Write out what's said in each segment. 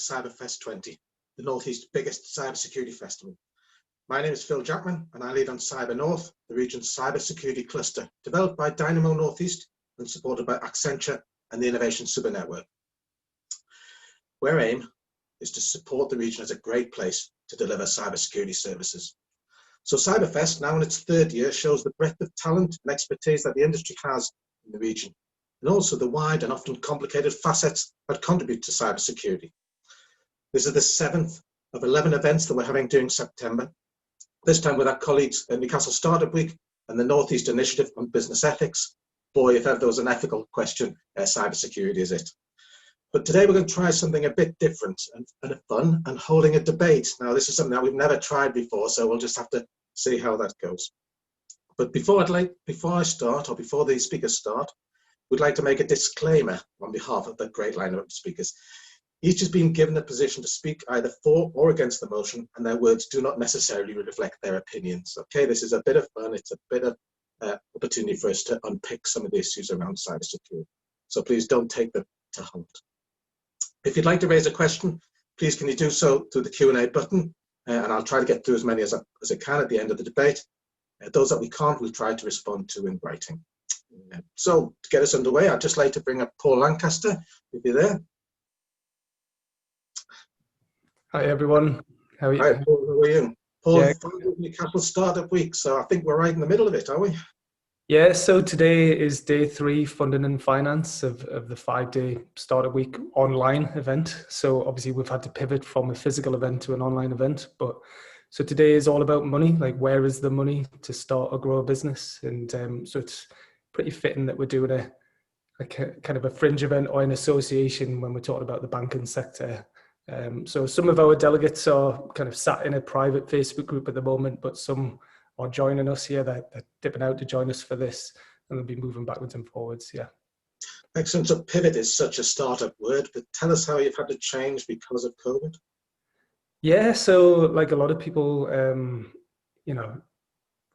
CyberFest 20, the Northeast's biggest cybersecurity festival. My name is Phil Jackman, and I lead on Cyber North, the region's cybersecurity cluster, developed by Dynamo Northeast and supported by Accenture and the Innovation Super Network. Our aim is to support the region as a great place to deliver cybersecurity services. So CyberFest, now in its third year, shows the breadth of talent and expertise that the industry has in the region, and also the wide and often complicated facets that contribute to cybersecurity. This is the 7th of 11 events that we're having during September, this time with our colleagues at Newcastle Startup Week and the Northeast Initiative on Business Ethics. Boy, if ever there was an ethical question, cybersecurity is it. But today we're going to try something a bit different and fun, and holding a debate. Now, this is something that we've never tried before, so we'll just have to see how that goes. But before the speakers start, we'd like to make a disclaimer on behalf of the great lineup of speakers. Each has been given the position to speak either for or against the motion, and their words do not necessarily reflect their opinions. Okay, this is a bit of fun. It's a bit of opportunity for us to unpick some of the issues around cybersecurity. So please don't take them to heart. If you'd like to raise a question, please can you do so through the Q&A button, and I'll try to get through as many as I can at the end of the debate. Those that we can't, we'll try to respond to in writing. So to get us underway, I'd just like to bring up Paul Lancaster, if you're there. Hi everyone, how are you? Hi Paul, how are you? Paul, yeah. Newcastle Startup Week, so I think we're right in the middle of it, are we? Yeah, so today is day 3, funding and finance of the 5-day Startup Week online event. So obviously we've had to pivot from a physical event to an online event, but so today is all about money, like where is the money to start or grow a business? And so it's pretty fitting that we're doing a kind of a fringe event or an association when we're talking about the banking sector. So some of our delegates are kind of sat in a private Facebook group at the moment, but some are joining us here. They're dipping out to join us for this, and they'll be moving backwards and forwards. Yeah. Excellent. So pivot is such a startup word, but tell us how you've had to change because of COVID. Yeah. So like a lot of people, you know,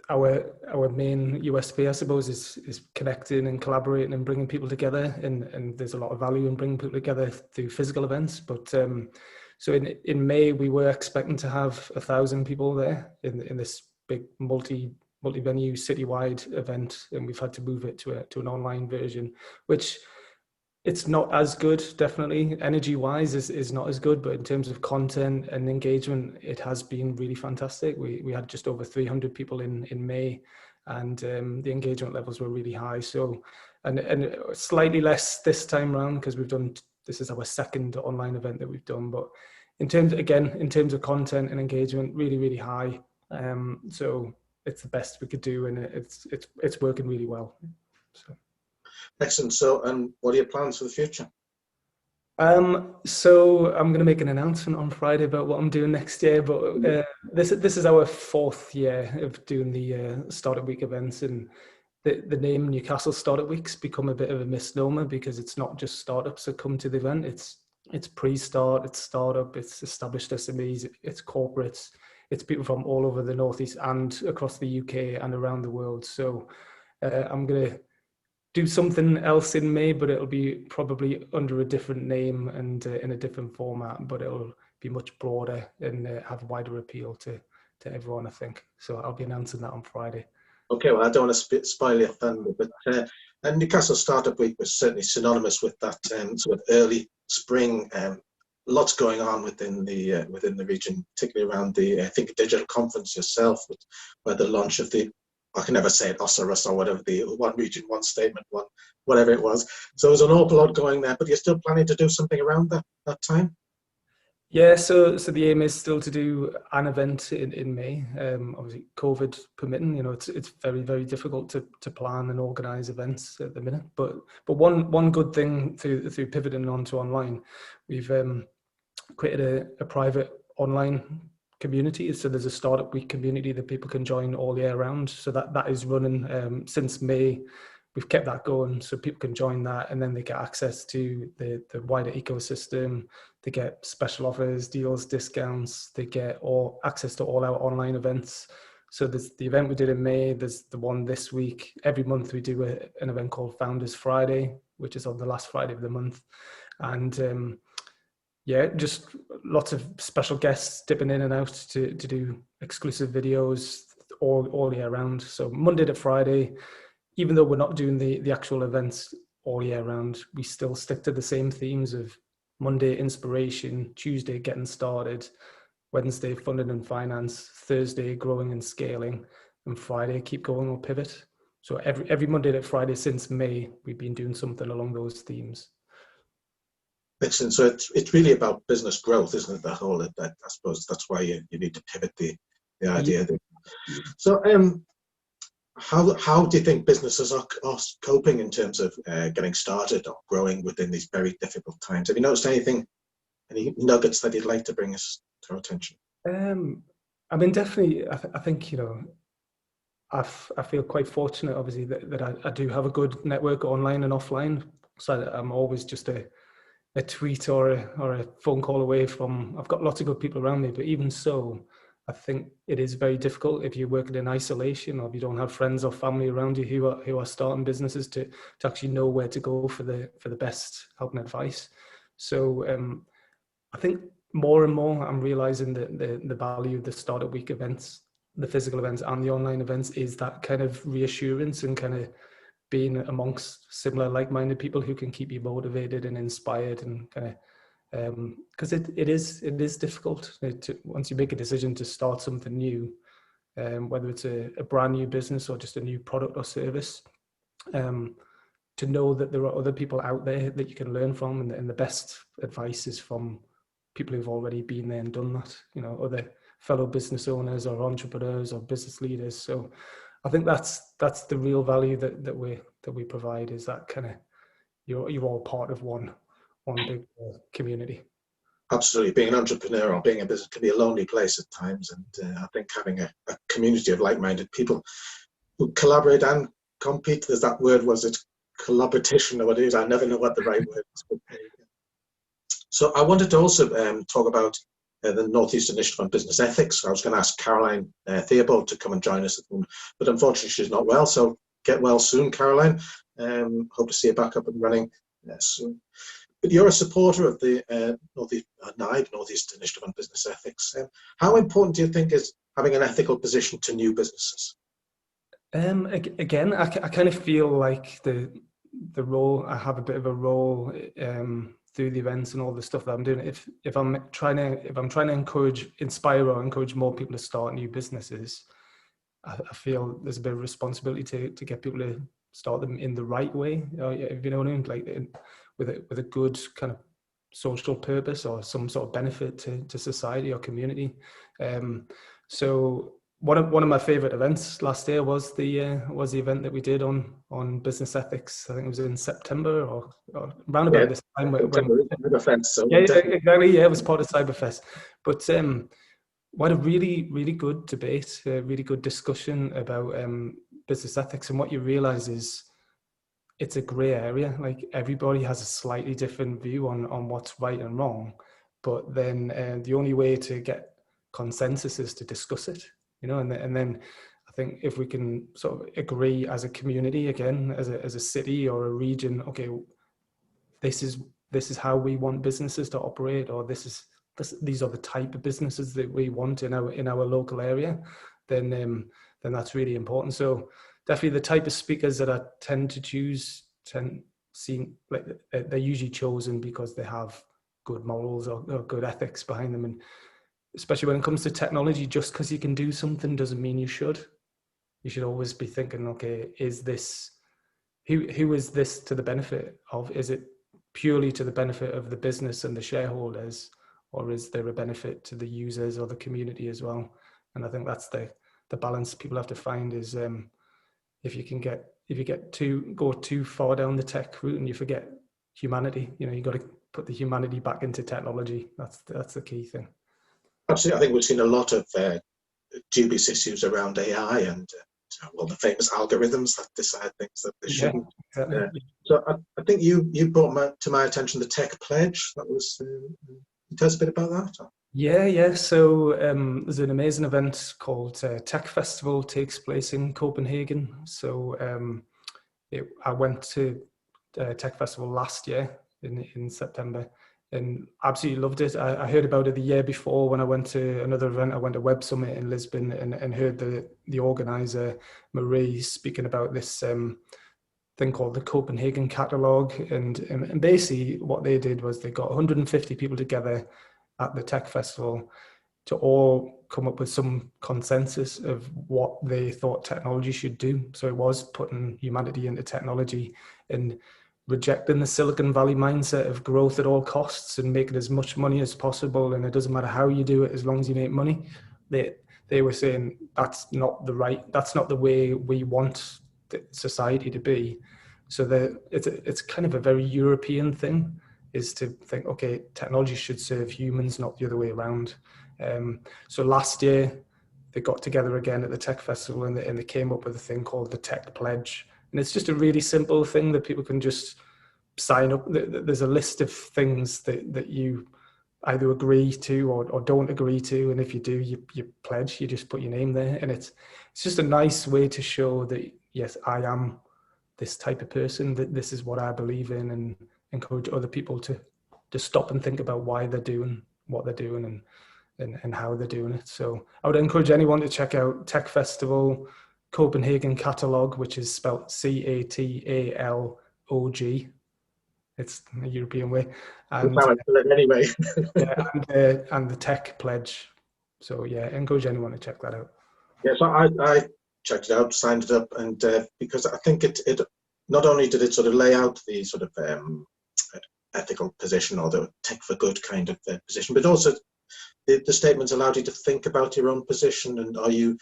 our main USP, I suppose, is connecting and collaborating and bringing people together, and there's a lot of value in bringing people together through physical events. But so in May we were expecting to have 1,000 people there in this big multi-venue citywide event, and we've had to move it to an online version, which it's not as good, definitely. Energy-wise is not as good, but in terms of content and engagement, it has been really fantastic. We had just over 300 people in May, and the engagement levels were really high. So, and slightly less this time around because this is our 2nd online event that we've done. But in terms of content and engagement, really, really high. So it's the best we could do, and it's working really well. So. Excellent. So, and what are your plans for the future? So I'm going to make an announcement on Friday about what I'm doing next year, but this is our 4th year of doing the Startup Week events, and the name Newcastle Startup Week's become a bit of a misnomer because it's not just startups that come to the event. It's pre-start, it's startup, it's established SMEs, it's corporates, it's people from all over the Northeast and across the UK and around the world. So I'm going to do something else in May, but it'll be probably under a different name and in a different format, but it'll be much broader and have wider appeal to everyone, I think. So I'll be announcing that on Friday. Okay, well, I don't want to spoil your thunder, but and Newcastle Startup Week was certainly synonymous with that sort of early spring. Lots going on within the region, particularly around the, I think, digital conference yourself, where the launch of the, I can never say it, OSRUS or whatever, the one region, one statement, one, whatever it was. So there's an awful lot going there, but you're still planning to do something around that time? Yeah, so the aim is still to do an event in May. Obviously, COVID permitting, you know, it's very, very difficult to plan and organise events at the minute. But one good thing through pivoting onto online, we've created a private online community. So there's a Startup Week community that people can join all year round. So that is running since May. We've kept that going so people can join that, and then they get access to the wider ecosystem. They get special offers, deals, discounts. They get access to all our online events. So there's the event we did in May. There's the one this week. Every month we do an event called Founders Friday, which is on the last Friday of the month. And Yeah, just lots of special guests dipping in and out to do exclusive videos all year round. So Monday to Friday, even though we're not doing the actual events all year round, we still stick to the same themes of Monday inspiration, Tuesday getting started, Wednesday funding and finance, Thursday growing and scaling, and Friday keep going or pivot. So every Monday to Friday since May, we've been doing something along those themes. Excellent. So it's really about business growth, isn't it? That whole, that I suppose that's why you need to pivot the idea. Yeah. So how do you think businesses are coping in terms of getting started or growing within these very difficult times? Have you noticed anything, any nuggets that you'd like to bring us to our attention? I mean, definitely, I think, I feel quite fortunate, obviously, that I do have a good network online and offline. So I'm always just a tweet or a phone call away from, I've got lots of good people around me, but even so, I think it is very difficult if you're working in isolation or if you don't have friends or family around you who are starting businesses to actually know where to go for the best help and advice. So I think more and more I'm realizing that the value of the Startup Week events, the physical events and the online events, is that kind of reassurance and kind of being amongst similar like-minded people who can keep you motivated and inspired, and kind of because it is difficult once you make a decision to start something new, whether it's a brand new business or just a new product or service, to know that there are other people out there that you can learn from, and the best advice is from people who've already been there and done that, other fellow business owners or entrepreneurs or business leaders. So I think that's the real value that we provide, is that kind of you're all part of one big community. Absolutely. Being an entrepreneur or being a business can be a lonely place at times, and I think having a community of like-minded people who collaborate and compete, there's that word, was it collaboration or what it is? I never know what the right word is. So I wanted to also talk about the Northeast Initiative on Business Ethics. I was going to ask Caroline Theobald to come and join us at the moment, but unfortunately she's not well, so get well soon, Caroline. Hope to see you back up and running soon. But you're a supporter of the NIBE, Northeast Initiative on Business Ethics. How important do you think is having an ethical position to new businesses? Again, I kind of feel like the role, I have a bit of a role through the events and all the stuff that I'm doing. If I'm trying to inspire or encourage more people to start new businesses, I feel there's a bit of responsibility to get people to start them in the right way. If you know what I mean, like with a good kind of social purpose or some sort of benefit to society or community. So one of my favorite events last year was the event that we did on business ethics. I think it was in September or around about this time. Exactly. Yeah, it was part of Cyberfest. But we had a really, really good debate, a really good discussion about business ethics. And what you realize is it's a grey area. Like, everybody has a slightly different view on what's right and wrong. But then the only way to get consensus is to discuss it, and then I think if we can sort of agree as a community, again, as a city or a region, okay, this is how we want businesses to operate, or these are the type of businesses that we want in our local area, then that's really important. So definitely the type of speakers that I tend to choose seem like they're usually chosen because they have good morals or good ethics behind them. And especially when it comes to technology, just because you can do something doesn't mean you should. You should always be thinking, okay, is this who is this to the benefit of? Is it purely to the benefit of the business and the shareholders, or is there a benefit to the users or the community as well? And I think that's the balance people have to find, is if you go too far down the tech route and you forget humanity, you got to put the humanity back into technology. That's the key thing. Absolutely. I think we've seen a lot of dubious issues around AI and the famous algorithms that decide things that they shouldn't. Yeah, exactly. So I think you brought to my attention the Tech Pledge. That was. Tell us a bit about that. Yeah. So there's an amazing event called Tech Festival, takes place in Copenhagen. So I went to Tech Festival last year in September. and absolutely loved it. I heard about it the year before when I went to another event. I went to Web Summit in Lisbon and heard the organizer, Marie, speaking about this thing called the Copenhagen Catalogue. And basically what they did was they got 150 people together at the tech festival to all come up with some consensus of what they thought technology should do. So it was putting humanity into technology and rejecting the Silicon Valley mindset of growth at all costs and making as much money as possible. And it doesn't matter how you do it, as long as you make money. They were saying that's not the way we want society to be. So it's kind of a very European thing, is to think, okay, technology should serve humans, not the other way around. So last year they got together again at the tech festival and they came up with a thing called the Tech Pledge. And it's just a really simple thing that people can just sign up. There's a list of things that you either agree to or don't agree to. And if you do, you pledge, you just put your name there. And it's just a nice way to show that, yes, I am this type of person, that this is what I believe in, and encourage other people to stop and think about why they're doing what they're doing and how they're doing it. So I would encourage anyone to check out Tech Festival Copenhagen Catalogue, which is spelled Catalog. It's a European way. And anyway. and the Tech Pledge. So yeah, I encourage anyone to check that out. Yeah, so I checked it out, signed it up, and because I think it not only did it sort of lay out the sort of ethical position or the tech for good kind of position, but also the statements allowed you to think about your own position, and are you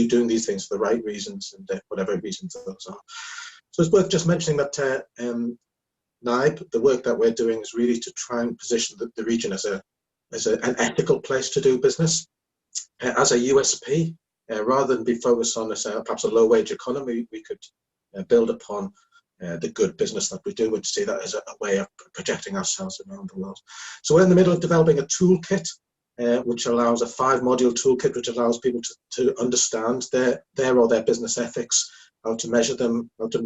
doing these things for the right reasons, and whatever reasons those are. So it's worth just mentioning that NIBE, the work that we're doing is really to try and position the region as an ethical place to do business, as a USP, rather than be focused on perhaps a low-wage economy. We could build upon the good business that we do and see that as a way of projecting ourselves around the world. So we're in the middle of developing a toolkit, which allows a 5-module toolkit, which allows people to understand their business ethics, how to measure them in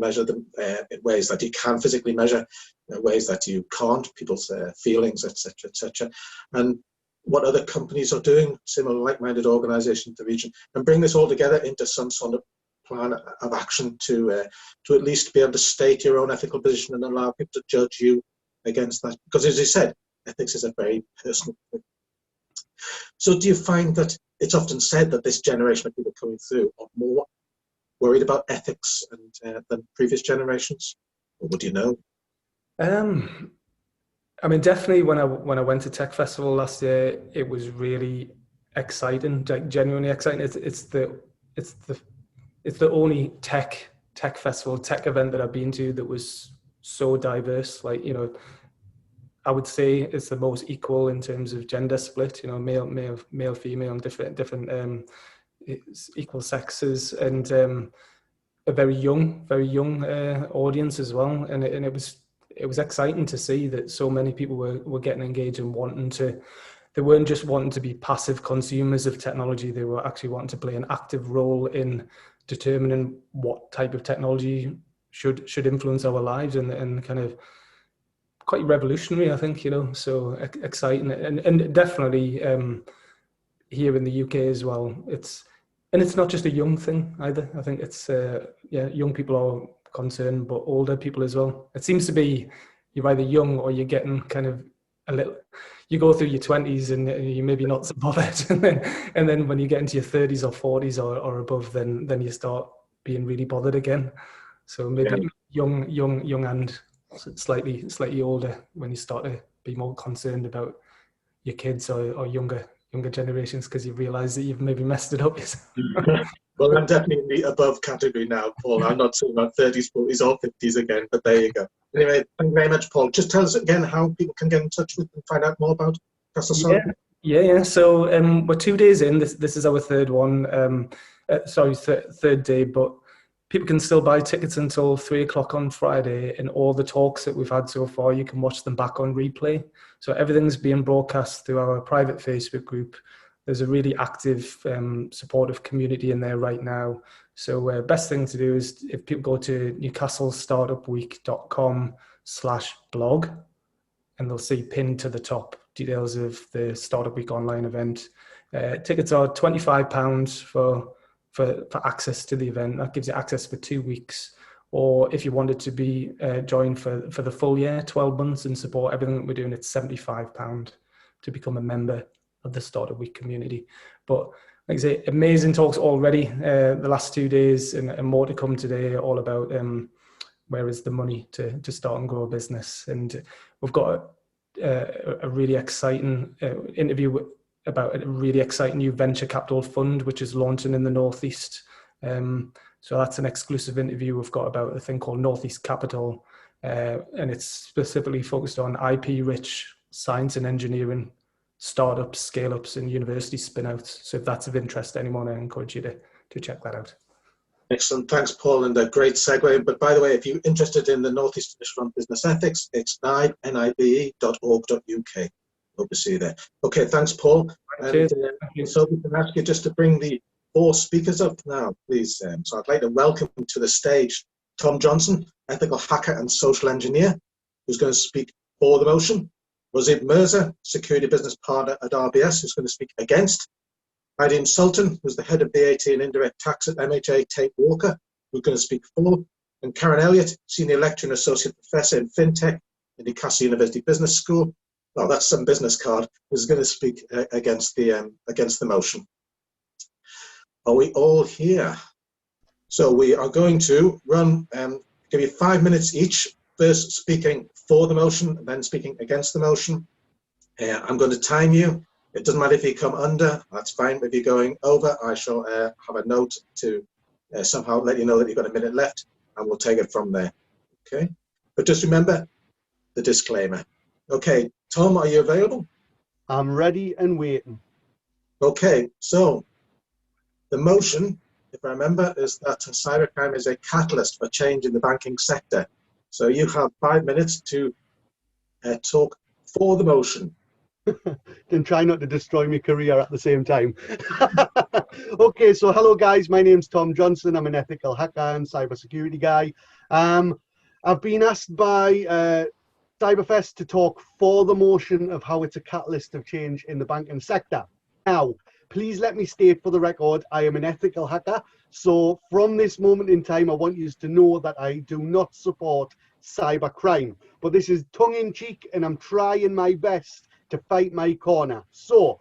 ways that you can physically measure, ways that you can't, people's feelings, etc., and what other companies are doing, similar like-minded organizations in the region, and bring this all together into some sort of plan of action to at least be able to state your own ethical position and allow people to judge you against that. Because as you said, ethics is a very personal thing. So do you find that it's often said that this generation of people coming through are more worried about ethics than previous generations? Or would you know? I mean, definitely when I went to Tech Festival last year, it was really exciting, genuinely exciting. It's the only tech festival, tech event that I've been to that was so diverse. Like, you know, I would say it's the most equal in terms of gender split, you know, male, female, and different equal sexes, and a very young audience as well. And it was exciting to see that so many people were getting engaged and they weren't just wanting to be passive consumers of technology. They were actually wanting to play an active role in determining what type of technology should influence our lives, and kind of quite revolutionary, I think, you know, so exciting. And definitely here in the UK as well, it's not just a young thing either. I think it's young people are concerned, but older people as well. It seems to be you're either young or you're getting kind of you go through your 20s and you're maybe not so bothered, and then when you get into your 30s or 40s or above, then you start being really bothered again. So maybe young and slightly older when you start to be more concerned about your kids or younger generations, because you realize that you've maybe messed it up. Well, I'm definitely in the above category now, Paul. I'm not saying about 30s, 40s or 50s again, but there you go. Anyway, thank you very much, Paul. Just tell us again how people can get in touch with and find out more about Newcastle Startup. Yeah. So we're 2 days in. This is our third one. Third day, but people can still buy tickets until 3:00 on Friday, and all the talks that we've had so far, you can watch them back on replay. So everything's being broadcast through our private Facebook group. There's a really active, supportive community in there right now. So best thing to do is if people go to newcastlestartupweek.com/blog, and they'll see pinned to the top details of the Startup Week online event. Tickets are £25 for access to the event. That gives you access for 2 weeks. Or if you wanted to be joined for the full year, 12 months, and support everything that we're doing, it's £75 to become a member of the Startup Week community. But like I say, amazing talks already the last 2 days, and more to come today, all about where is the money to start and grow a business. And we've got a really exciting interview about a really exciting new venture capital fund, which is launching in the Northeast. So that's an exclusive interview we've got about a thing called Northeast Capital, and it's specifically focused on IP-rich science and engineering startups, scale-ups, and university spin-outs. So if that's of interest to anyone, I encourage you to check that out. Excellent. Thanks, Paul, and a great segue. But by the way, if you're interested in the Northeast Initiative on Business Ethics, it's nibe.org.uk. Hope to see you there. Okay, thanks, Paul. And so we can ask you just to bring the 4 speakers up now, please. So I'd like to welcome to the stage Tom Johnson, ethical hacker and social engineer, who's going to speak for the motion. Rosib Mirza, security business partner at RBS, who's going to speak against. Aydin Sultan, who's the head of VAT and indirect tax at MHA Tate Walker, who's going to speak for. And Karen Elliott, senior lecturer and associate professor in fintech at Newcastle University Business School. Well, that's some business card, who's going to speak against the motion. Are we all here? So we are going to run, give you 5 minutes each, first speaking for the motion, then speaking against the motion. I'm going to time you. It doesn't matter if you come under, that's fine. If you're going over, I shall have a note to somehow let you know that you've got a minute left, and we'll take it from there. Okay? But just remember the disclaimer. Okay, Tom, are you available? I'm ready and waiting. Okay, so the motion, if I remember, is that cybercrime is a catalyst for change in the banking sector. So you have 5 minutes to talk for the motion. Then try not to destroy my career at the same time. Okay, so hello guys, my name's Tom Johnson. I'm an ethical hacker and cybersecurity guy. I've been asked by Cyberfest to talk for the motion of how it's a catalyst of change in the banking sector. Now, please let me state for the record, I am an ethical hacker. So from this moment in time, I want you to know that I do not support cybercrime. But this is tongue-in-cheek, and I'm trying my best to fight my corner. So,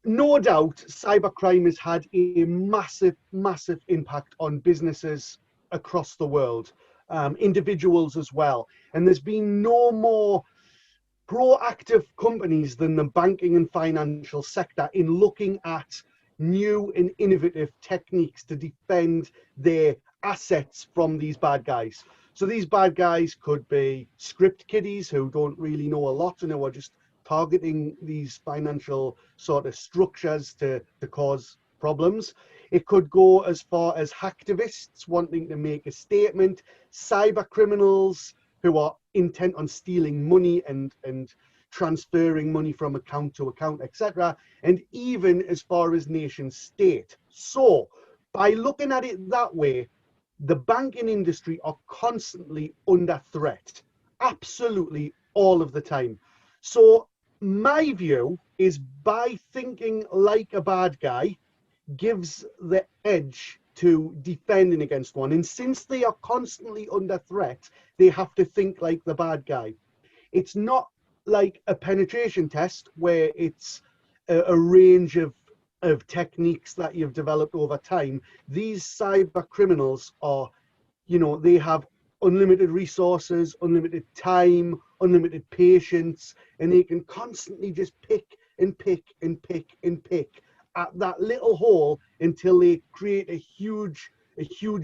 no doubt, cybercrime has had a massive, massive impact on businesses across the world, individuals as well. And there's been no more proactive companies than the banking and financial sector in looking at new and innovative techniques to defend their assets from these bad guys. So these bad guys could be script kiddies who don't really know a lot and who are just targeting these financial sort of structures to cause problems. It could go as far as hacktivists wanting to make a statement, cyber criminals who are intent on stealing money and transferring money from account to account, etc., and even as far as nation state. So by looking at it that way, the banking industry are constantly under threat, absolutely all of the time. So my view is by thinking like a bad guy gives the edge to defending against one. And since they are constantly under threat, they have to think like the bad guy. It's not like a penetration test where it's a range of techniques that you've developed over time. These cyber criminals are, you know, they have unlimited resources, unlimited time, unlimited patience, and they can constantly just pick and pick and pick and pick at that little hole until they create a huge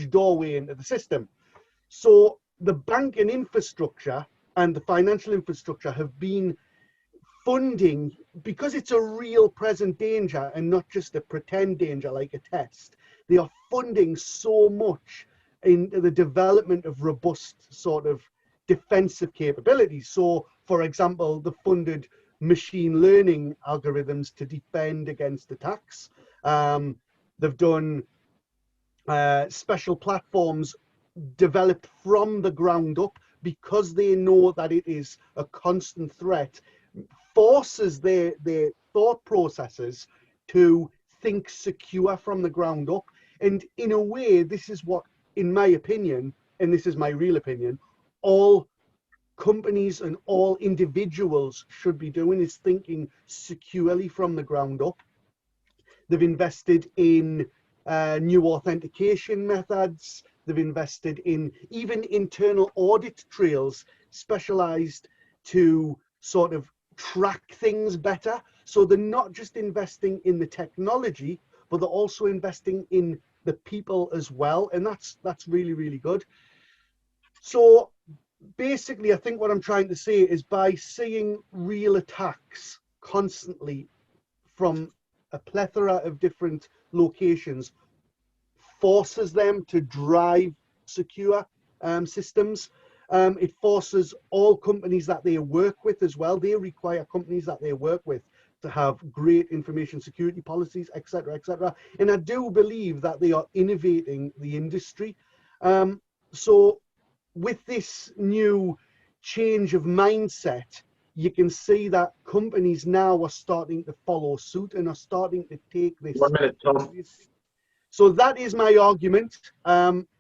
doorway into the system. So the banking infrastructure and the financial infrastructure have been funding, because it's a real present danger and not just a pretend danger like a test. They are funding so much in the development of robust sort of defensive capabilities. So, for example, the funded machine learning algorithms to defend against attacks. They've done special platforms developed from the ground up because they know that it is a constant threat, forces their thought processes to think secure from the ground up. And in a way, this is what, in my opinion, and this is my real opinion, all companies and all individuals should be doing, is thinking securely from the ground up. They've invested in new authentication methods. They've invested in even internal audit trails specialized to sort of track things better. So they're not just investing in the technology, but they're also investing in the people as well. And that's really, really good. So basically, I think what I'm trying to say is, by seeing real attacks constantly from a plethora of different locations, forces them to drive secure systems. It forces all companies that they work with as well. They require companies that they work with to have great information security policies, etc., etc. And I do believe that they are innovating the industry. So with this new change of mindset, you can see that companies now are starting to follow suit and are starting to take this. 1 minute, Tom. So that is my argument.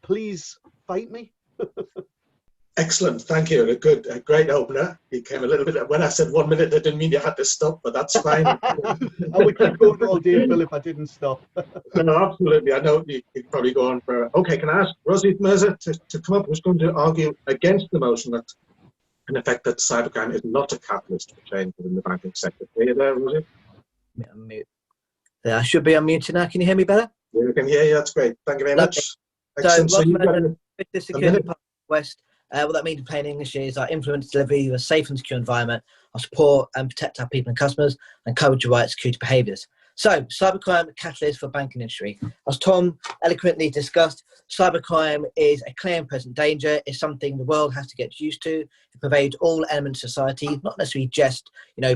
Please fight me. Excellent, thank you. A great opener. You came a little bit, when I said 1 minute, I didn't mean you had to stop, but that's fine. I would keep going all day, Phil, if I didn't stop. No, absolutely. I know you could probably go on for. Okay, can I ask Rosie Mirza to come up? Who's going to argue against the motion that, in effect, that cybercrime is not a catalyst for change within the banking sector? Are you there, Rosie? I should be unmuted now. Can you hear me better? Yeah, we can hear you. That's great. Thank you very much. So, Excellent. So you've got the security part of West. What that means in plain English is our influence delivery of a safe and secure environment, our support and protect our people and customers, and coverage of right security behaviours. So, cybercrime catalyst for banking industry. As Tom eloquently discussed, cybercrime is a clear and present danger. It's something the world has to get used to. It pervades all elements of society, not necessarily just,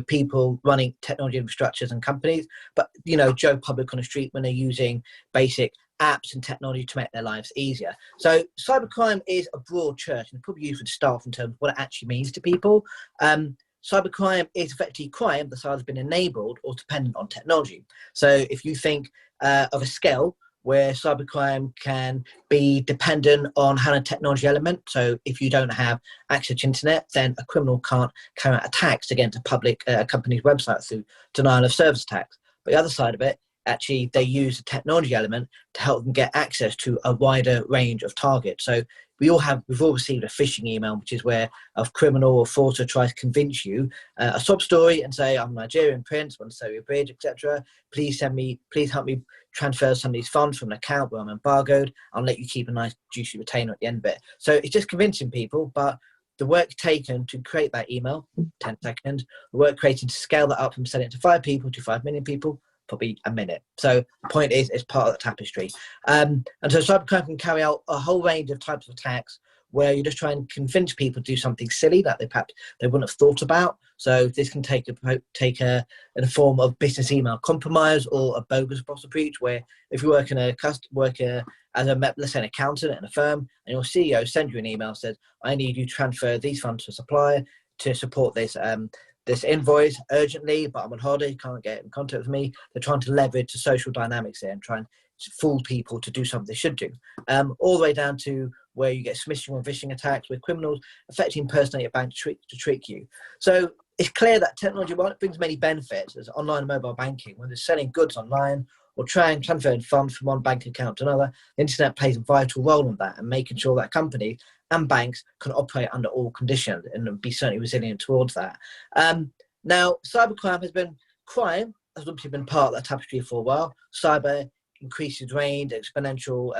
people running technology infrastructures and companies, but, Joe Public on the street when they're using basic apps and technology to make their lives easier. So cybercrime is a broad church, and probably used for the staff in terms of what it actually means to people. Cybercrime is effectively crime that's either been enabled or dependent on technology. So if you think of a scale where cybercrime can be dependent on having a technology element, so if you don't have access to internet, then a criminal can't carry out attacks against a public company's website through denial of service attacks. But the other side of it, actually, they use the technology element to help them get access to a wider range of targets. So we've all received a phishing email, which is where a criminal or fraudster tries to convince you a sob story and say, I'm a Nigerian prince, want to sell you a bridge, etc. Please help me transfer some of these funds from an account where I'm embargoed. I'll let you keep a nice juicy retainer at the end of it. So it's just convincing people, but the work taken to create that email, 10 seconds, the work created to scale that up from selling it to 5 people to 5 million people, probably a minute. So the point is, it's part of the tapestry. And so cybercrime can carry out a whole range of types of attacks where you're just trying to convince people to do something silly that they wouldn't have thought about. So this can take in a form of business email compromise or a bogus boss breach, where if you work as let's say an accountant in a firm, and your CEO sends you an email, says, I need you to transfer these funds to a supplier to support this invoice urgently, but I'm on holiday, can't get in contact with me. They're trying to leverage the social dynamics there and try and fool people to do something they should do. All the way down to where you get smishing and phishing attacks with criminals affecting impersonating a bank to trick you. So it's clear that technology, while it brings many benefits as online and mobile banking, when they're selling goods online or transferring funds from one bank account to another, the internet plays a vital role in that and making sure that companies and banks can operate under all conditions and be certainly resilient towards that. Now, cybercrime has obviously been part of that tapestry for a while. Cyber increases range, exponential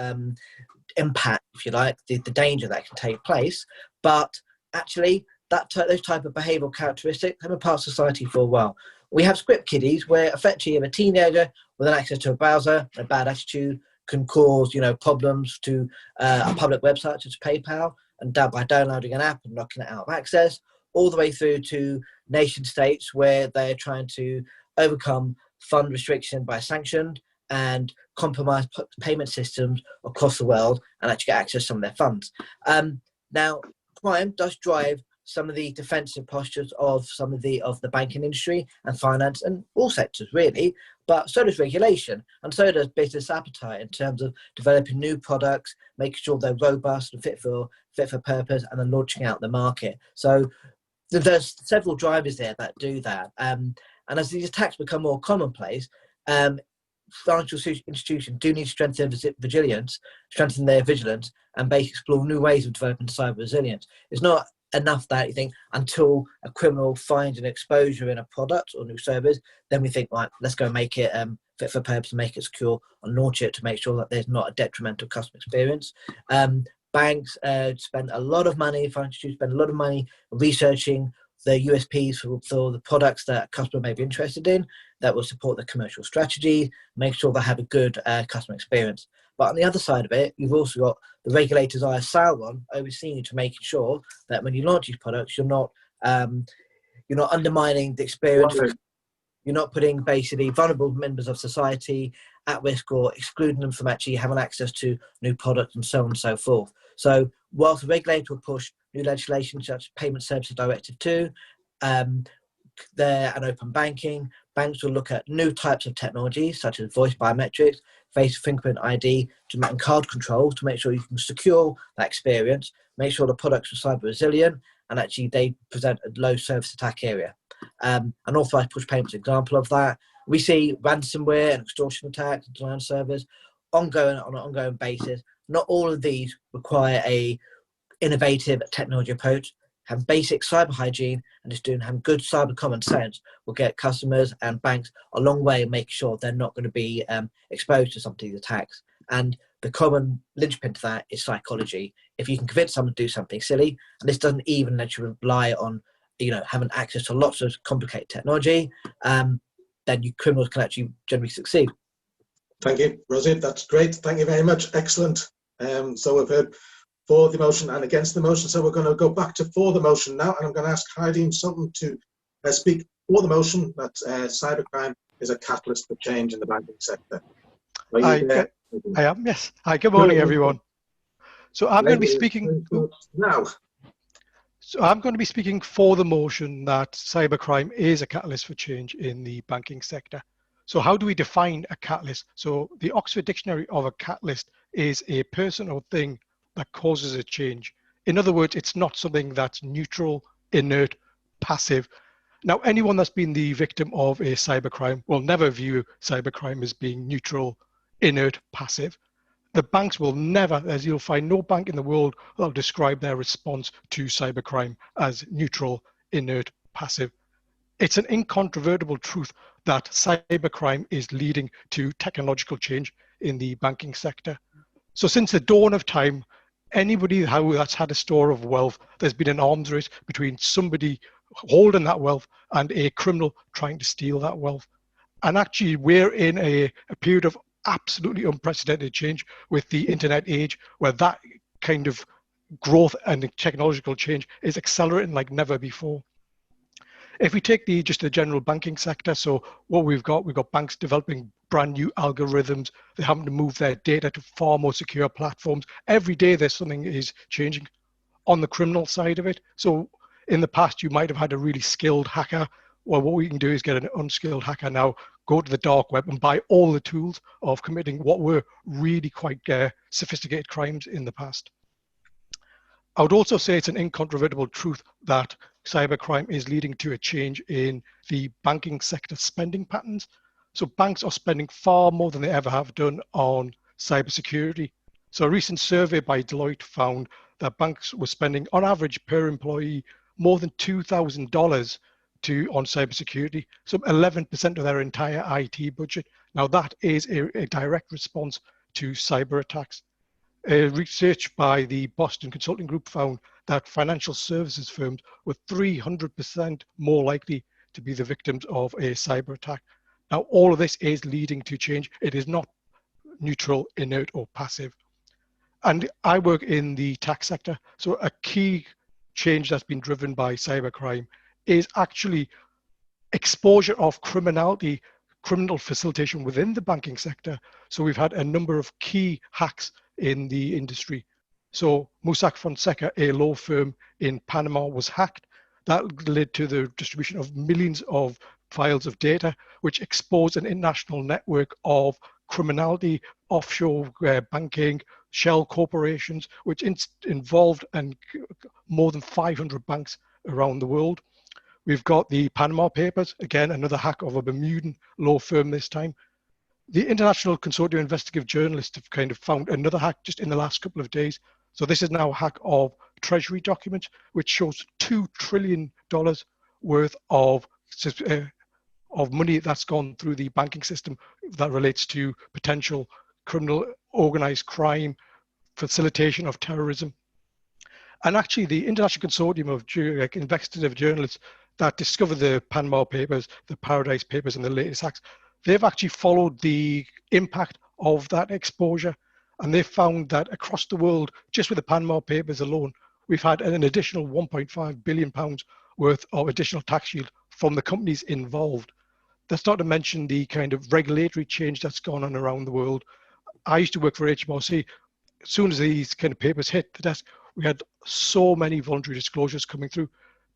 impact, if you like, the danger that can take place. But actually, those type of behavioural characteristics have been part of society for a while. We have script kiddies where effectively a teenager with an access to a browser, a bad attitude, can cause problems to a public website such as PayPal, and by downloading an app and knocking it out of access, all the way through to nation states where they're trying to overcome fund restriction by sanctioned and compromise payment systems across the world and actually get access to some of their funds. Now, crime does drive some of the defensive postures of some of the banking industry and finance and all sectors really, but so does regulation and so does business appetite in terms of developing new products, making sure they're robust and fit for purpose, and then launching out the market. So there's several drivers there that do that, and as these attacks become more commonplace, financial institutions do need to strengthen their vigilance, and basically explore new ways of developing cyber resilience. It's not enough that you think until a criminal finds an exposure in a product or new service, then we think, right, let's go make it fit for purpose and make it secure and launch it to make sure that there's not a detrimental customer experience. Banks spend a lot of money, financial institutions spend a lot of money researching the USPs for the products that a customer may be interested in, that will support the commercial strategy, make sure they have a good customer experience. But on the other side of it, you've also got the regulators eye of Sauron overseeing you to making sure that when you launch these products, you're not undermining the experience. You're not putting basically vulnerable members of society at risk or excluding them from actually having access to new products and so on and so forth. So whilst the regulator will push new legislation such as Payment Services Directive 2, and open banking, banks will look at new types of technology such as voice biometrics, face fingerprint ID, and card control to make sure you can secure that experience, make sure the products are cyber resilient, and actually they present a low service attack area. And authorized push payments example of that. We see ransomware and extortion attacks, denial of service, on an ongoing basis. Not all of these require a innovative technology approach. Have basic cyber hygiene and just have good cyber common sense will get customers and banks a long way in making sure they're not going to be exposed to some of these attacks. And the common linchpin to that is psychology. If you can convince someone to do something silly, and this doesn't even let you rely on having access to lots of complicated technology, then you criminals can actually generally succeed. Thank you, Rosie. That's great. Thank you very much. Excellent. So we've heard for the motion and against the motion. So we're going to go back to for the motion now, and I'm going to ask Heidi and Sutton to speak for the motion that cybercrime is a catalyst for change in the banking sector. I am, yes. Hi, good morning, everyone. So I'm going to be speaking now. So I'm going to be speaking for the motion that cybercrime is a catalyst for change in the banking sector. So how do we define a catalyst? So the Oxford Dictionary of a catalyst is a person or thing that causes a change. In other words, it's not something that's neutral, inert, passive. Now, anyone that's been the victim of a cybercrime will never view cybercrime as being neutral, inert, passive. The banks will never, as you'll find no bank in the world will describe their response to cybercrime as neutral, inert, passive. It's an incontrovertible truth that cybercrime is leading to technological change in the banking sector. So since the dawn of time, anybody that's had a store of wealth, there's been an arms race between somebody holding that wealth and a criminal trying to steal that wealth. And actually, we're in a period of absolutely unprecedented change with the internet age, where that kind of growth and technological change is accelerating like never before. If we take just the general banking sector, so what we've got banks developing brand new algorithms. They're having to move their data to far more secure platforms. Every day there's something is changing on the criminal side of it. So in the past, you might have had a really skilled hacker. Well, what we can do is get an unskilled hacker now, go to the dark web and buy all the tools of committing what were really quite sophisticated crimes in the past. I would also say it's an incontrovertible truth that cybercrime is leading to a change in the banking sector spending patterns. So banks are spending far more than they ever have done on cybersecurity. So a recent survey by Deloitte found that banks were spending on average per employee more than $2,000 on cybersecurity, so 11% of their entire IT budget. Now that is a direct response to cyber attacks. Research by the Boston Consulting Group found that financial services firms were 300% more likely to be the victims of a cyber attack. Now, all of this is leading to change. It is not neutral, inert, or passive. And I work in the tax sector, so a key change that's been driven by cybercrime is actually exposure of criminality, criminal facilitation within the banking sector. So we've had a number of key hacks in the industry. So Mossack Fonseca, a law firm in Panama, was hacked. That led to the distribution of millions of files of data, which exposed an international network of criminality, offshore banking, shell corporations, which involved more than 500 banks around the world. We've got the Panama Papers, again, another hack of a Bermudan law firm this time. The International Consortium of Investigative Journalists have kind of found another hack just in the last couple of days. So this is now a hack of Treasury documents, which shows $2 trillion worth of money that's gone through the banking system that relates to potential criminal organized crime, facilitation of terrorism. And actually, the International Consortium of Investigative Journalists that discovered the Panama Papers, the Paradise Papers, and the latest hacks, they've actually followed the impact of that exposure. And they've found that across the world, just with the Panama Papers alone, we've had an additional £1.5 billion worth of additional tax shield from the companies involved. That's not to mention the kind of regulatory change that's gone on around the world. I used to work for HMRC. As soon as these kind of papers hit the desk, we had so many voluntary disclosures coming through.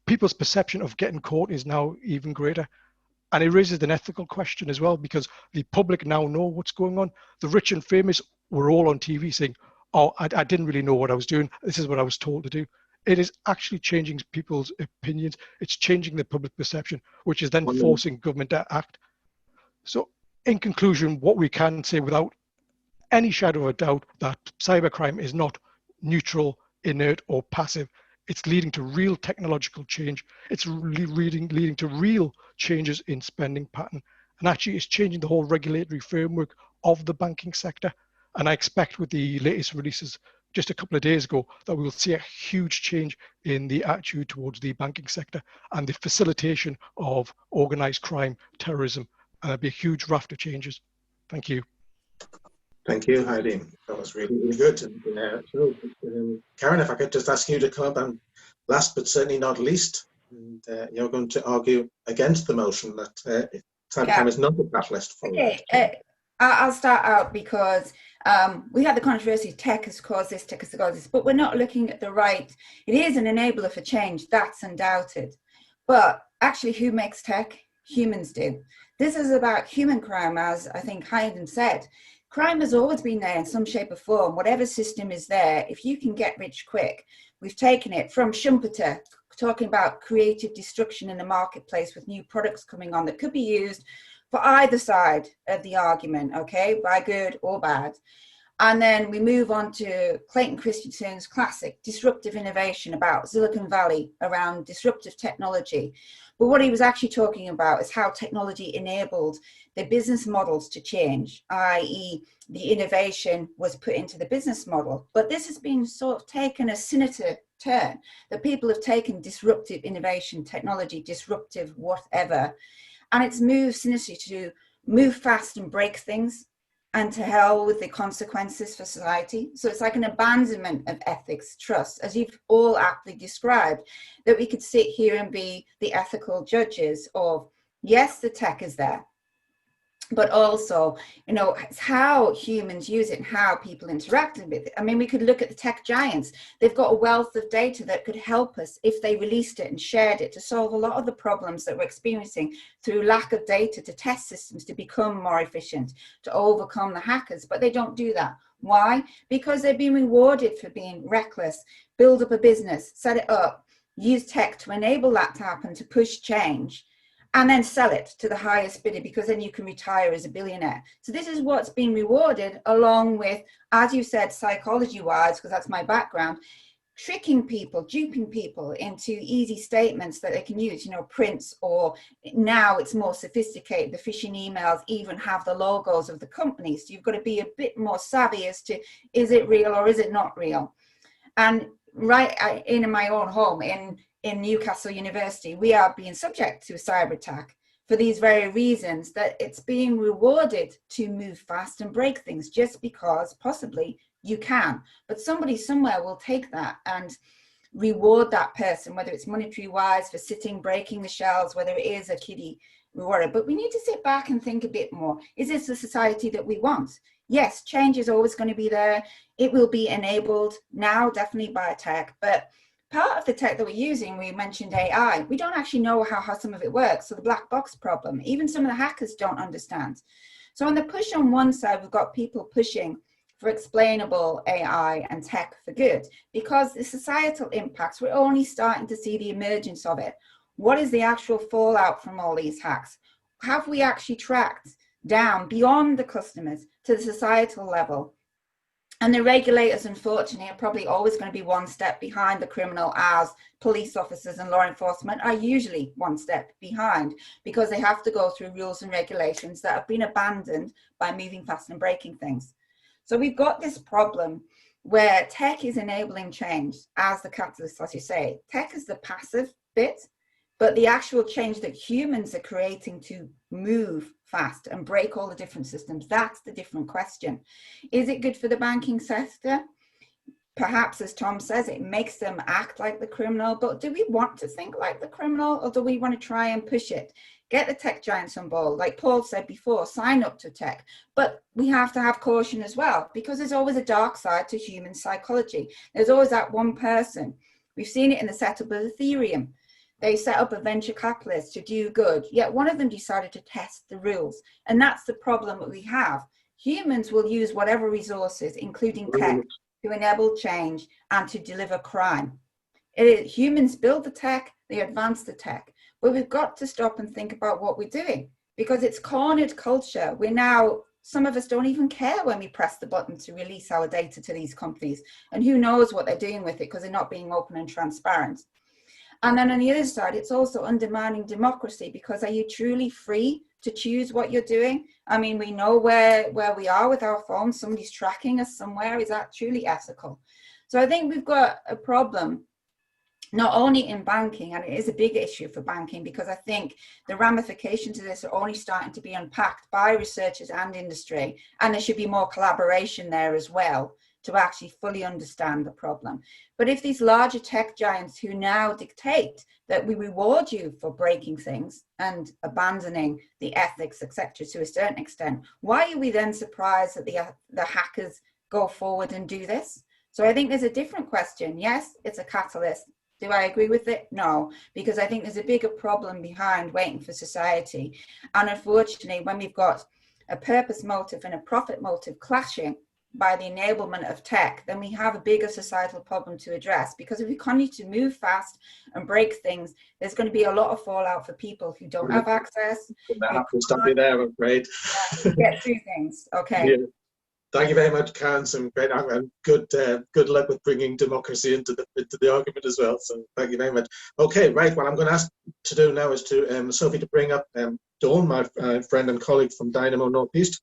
People's perception of getting caught is now even greater. And it raises an ethical question as well, because the public now know what's going on. The rich and famous were all on TV saying, oh, I didn't really know what I was doing. This is what I was told to do. It is actually changing people's opinions. It's changing the public perception, which is then forcing government to act. So in conclusion, what we can say without any shadow of a doubt that cybercrime is not neutral, inert, or passive. It's leading to real technological change. It's leading to real changes in spending pattern. And actually it's changing the whole regulatory framework of the banking sector. And I expect with the latest releases just a couple of days ago that we will see a huge change in the attitude towards the banking sector and the facilitation of organized crime, terrorism. And there'll be a huge raft of changes. Thank you. Thank you, Heidi. That was really, really good. Karen, if I could just ask you to come up, and last but certainly not least, and, you're going to argue against the motion that cybercrime is not a catalyst for. Okay, I'll start out because we had the controversy, tech has caused this, tech has caused this, but we're not looking at the right. It is an enabler for change, that's undoubted. But actually, who makes tech? Humans do. This is about human crime, as I think Hayden said. Crime has always been there in some shape or form. Whatever system is there, if you can get rich quick, we've taken it from Schumpeter, talking about creative destruction in the marketplace with new products coming on that could be used for either side of the argument, okay, by good or bad. And then we move on to Clayton Christensen's classic disruptive innovation about Silicon Valley around disruptive technology. But what he was actually talking about is how technology enabled the business models to change, i.e. the innovation was put into the business model. But this has been sort of taken a sinister turn, that people have taken disruptive innovation, technology, disruptive whatever, and it's moved sinisterly to move fast and break things, and to hell with the consequences for society. So it's like an abandonment of ethics, trust, as you've all aptly described, that we could sit here and be the ethical judges of, yes, the tech is there, but also, you know, it's how humans use it and how people interact with it. I mean, we could look at the tech giants. They've got a wealth of data that could help us if they released it and shared it to solve a lot of the problems that we're experiencing through lack of data, to test systems to become more efficient, to overcome the hackers. But they don't do that. Why? Because they're being rewarded for being reckless, build up a business, set it up, use tech to enable that to happen, to push change, and then sell it to the highest bidder, because then you can retire as a billionaire. So this is what's been rewarded, along with, as you said, psychology-wise, because that's my background, tricking people, duping people into easy statements that they can use, you know, prints, or now it's more sophisticated. The phishing emails even have the logos of the companies. So you've got to be a bit more savvy as to, is it real or is it not real? And right in my own home, in Newcastle University, we are being subject to a cyber attack for these very reasons, that it's being rewarded to move fast and break things just because possibly you can. But somebody somewhere will take that and reward that person, whether it's monetary wise for sitting, breaking the shells, whether it is a kiddie reward. But we need to sit back and think a bit more. Is this the society that we want? yes, change is always going to be there. It will be enabled now, definitely by tech, but part of the tech that we're using, we mentioned AI, we don't actually know how some of it works. So the black box problem, even some of the hackers don't understand. So on the push on one side, we've got people pushing for explainable AI and tech for good, because the societal impacts, we're only starting to see the emergence of it. What is the actual fallout from all these hacks? Have we actually tracked down beyond the customers to the societal level? And the regulators, unfortunately, are probably always going to be one step behind the criminal, as police officers and law enforcement are usually one step behind, because they have to go through rules and regulations that have been abandoned by moving fast and breaking things. So we've got this problem where tech is enabling change as the catalyst, as you say. Tech is the passive bit, but the actual change that humans are creating to move fast and break all the different systems, that's the different question. Is it good for the banking sector? Perhaps, as Tom says, it makes them act like the criminal, but do we want to think like the criminal, or do we want to try and push it? Get the tech giants on board. Like Paul said before, sign up to tech, but we have to have caution as well, because there's always a dark side to human psychology. There's always that one person. We've seen it in the setup of Ethereum. They set up a venture capitalist to do good, yet one of them decided to test the rules. And that's the problem that we have. Humans will use whatever resources, including tech, to enable change and to deliver crime. Humans build the tech, they advance the tech. But we've got to stop and think about what we're doing, because it's cornered culture. We're now, some of us don't even care when we press the button to release our data to these companies. And who knows what they're doing with it, because they're not being open and transparent. And then on the other side, it's also undermining democracy, because are you truly free to choose what you're doing? I mean, we know where we are with our phones. Somebody's tracking us somewhere. Is that truly ethical? So I think we've got a problem, not only in banking, and it is a big issue for banking, because I think the ramifications of this are only starting to be unpacked by researchers and industry, and there should be more collaboration there as well to actually fully understand the problem. But if these larger tech giants who now dictate that we reward you for breaking things and abandoning the ethics, etc., to a certain extent, why are we then surprised that the hackers go forward and do this? So I think there's a different question. Yes, it's a catalyst. Do I agree with it? No, because I think there's a bigger problem behind waiting for society. And unfortunately, when we've got a purpose motive and a profit motive clashing by the enablement of tech, then we have a bigger societal problem to address. Because if we continue to move fast and break things, there's going to be a lot of fallout for people who don't have access. That happens to be there, I'm afraid. Get through things. Okay. Yeah. Thank you very much, Karen. Some great and good luck with bringing democracy into the argument as well. So thank you very much. Okay, right. What I'm going to ask to do now is to Sophie to bring up Dawn, my friend and colleague from Dynamo Northeast,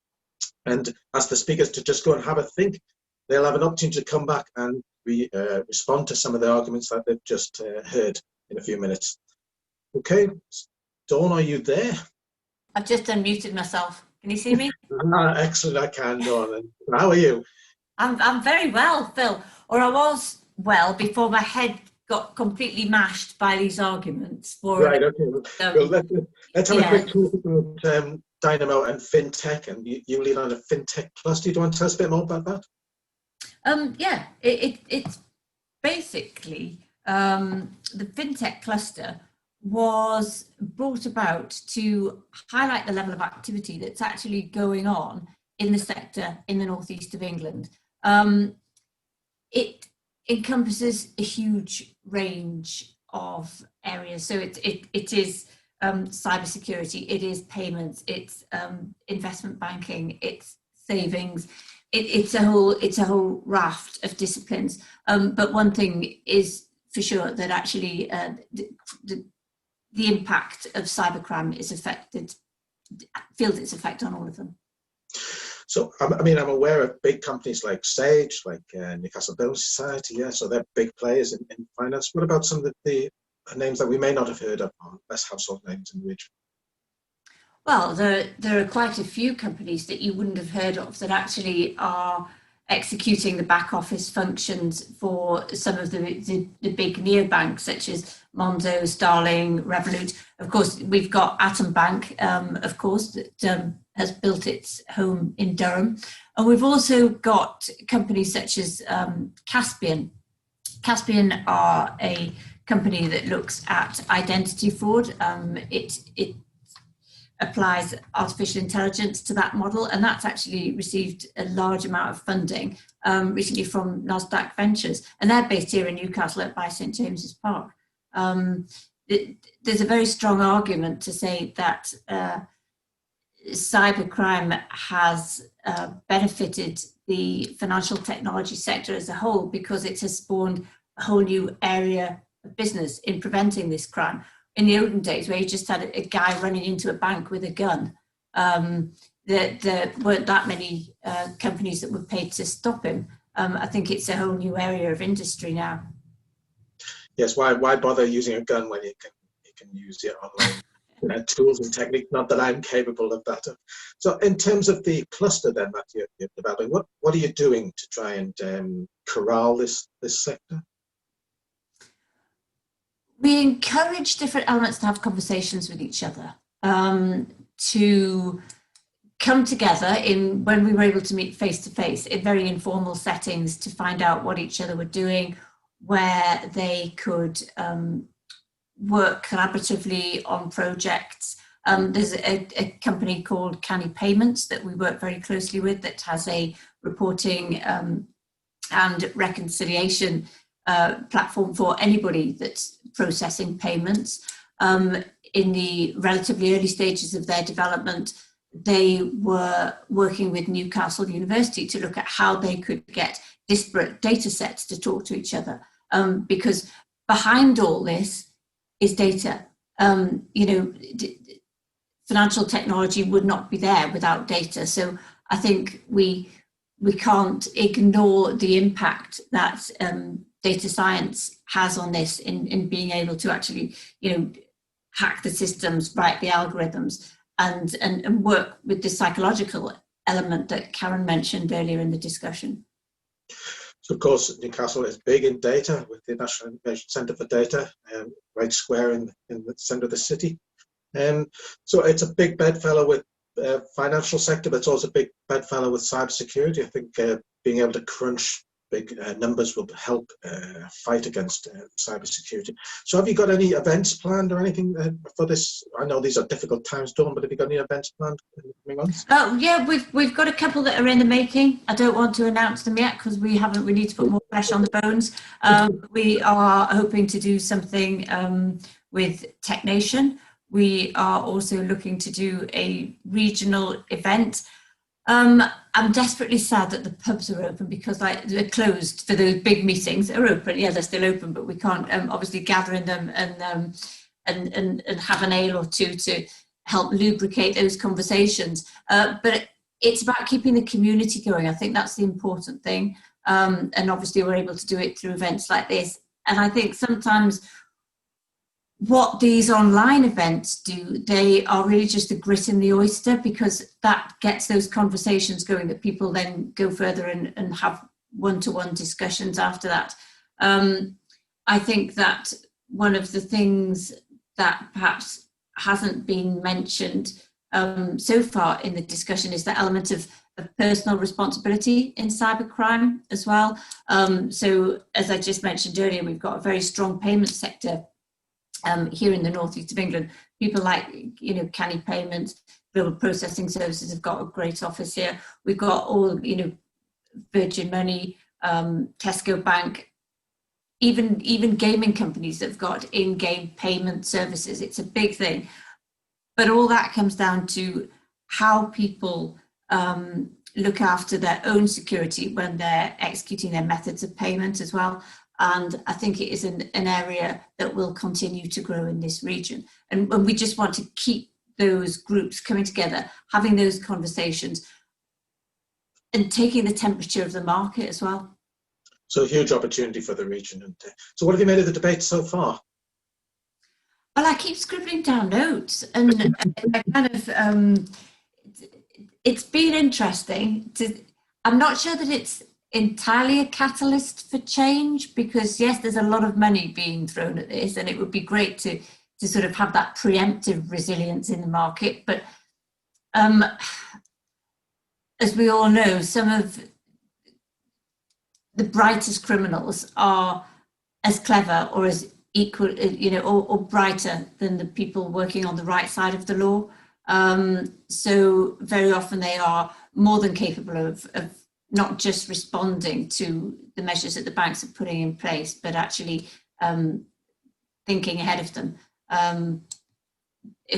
and ask the speakers to just go and have a think. They'll have an opportunity to come back and respond to some of the arguments that they've just heard in a few minutes. Okay, Dawn, are you there? I've just unmuted myself. Can you see me? Excellent, I can, Dawn. How are you? I'm very well, Phil. Or I was well before my head got completely mashed by these arguments. Right, okay. Well, let's have a quick talk about Dynamo and FinTech, and you lead on a FinTech cluster. Do you want to tell us a bit more about that? Yeah, it's basically the FinTech cluster was brought about to highlight the level of activity that's actually going on in the sector in the northeast of England. It encompasses a huge range of areas. So it is cybersecurity, it is payments, it's investment banking, it's savings. It's a whole raft of disciplines. But one thing is for sure, that actually the impact of cybercrime feels its effect on all of them. So, I mean, I'm aware of big companies like Sage, like Newcastle Startup, yeah, so they're big players in finance. What about some of the names that we may not have heard of, or less household names in the region? Well, there are quite a few companies that you wouldn't have heard of that actually are executing the back office functions for some of the big neobanks, such as Monzo, Starling, Revolut. Of course, we've got Atom Bank, of course, that has built its home in Durham. And we've also got companies such as Caspian. Caspian are a company that looks at identity fraud. It applies artificial intelligence to that model, and that's actually received a large amount of funding recently from Nasdaq Ventures, and they're based here in Newcastle by St James's Park. There's a very strong argument to say that cybercrime has benefited the financial technology sector as a whole, because it has spawned a whole new area of business in preventing this crime. In the olden days, where you just had a guy running into a bank with a gun, there weren't that many companies that were paid to stop him. I think it's a whole new area of industry now. Yes, why bother using a gun when you can use your online tools and techniques? Not that I'm capable of that. So in terms of the cluster then that you're developing, what are you doing to try and corral this sector? We encourage different elements to have conversations with each other, to come together when we were able to meet face to face in very informal settings to find out what each other were doing, where they could work collaboratively on projects. There's a company called Canny Payments that we work very closely with that has a reporting and reconciliation platform for anybody that's processing payments. In the relatively early stages of their development, they were working with Newcastle University to look at how they could get disparate data sets to talk to each other, because behind all this is data. Financial technology would not be there without data. So I think we can't ignore the impact that data science has on this in being able to actually, hack the systems, write the algorithms, and work with the psychological element that Karen mentioned earlier in the discussion. So of course, Newcastle is big in data with the National Information Centre for Data, right square in the centre of the city. So it's a big bedfellow with financial sector, but it's also a big bedfellow with cybersecurity. I think being able to crunch big numbers will help fight against cybersecurity. So have you got any events planned or anything for this? I know these are difficult times, Dawn, but have you got any events planned in the coming months? Oh yeah, we've got a couple that are in the making. I don't want to announce them yet because we need to put more flesh on the bones. We are hoping to do something with Tech Nation. We are also looking to do a regional event. I'm desperately sad that the pubs are open because they're closed for those big meetings. They're open, yeah, they're still open, but we can't obviously gather in them and have an ale or two to help lubricate those conversations. But it's about keeping the community going. I think that's the important thing. And obviously we're able to do it through events like this. And I think sometimes what these online events do, they are really just the grit in the oyster, because that gets those conversations going that people then go further and have one-to-one discussions after that. I think that one of the things that perhaps hasn't been mentioned so far in the discussion is the element of personal responsibility in cybercrime as well. So as I just mentioned earlier, we've got a very strong payment sector here in the northeast of England. People like, Canny Payments, Global Processing Services have got a great office here. We've got all, Virgin Money, Tesco Bank, even gaming companies that have got in-game payment services. It's a big thing. But all that comes down to how people look after their own security when they're executing their methods of payment as well. And I think it is an area that will continue to grow in this region. And we just want to keep those groups coming together, having those conversations and taking the temperature of the market as well. So a huge opportunity for the region. And so what have you made of the debate so far? Well, I keep scribbling down notes and I kind of, it's been interesting. I'm not sure that it's entirely a catalyst for change, because yes, there's a lot of money being thrown at this and it would be great to sort of have that preemptive resilience in the market, but as we all know, some of the brightest criminals are as clever or as equal, or brighter than the people working on the right side of the law. So very often they are more than capable of not just responding to the measures that the banks are putting in place, but actually thinking ahead of them.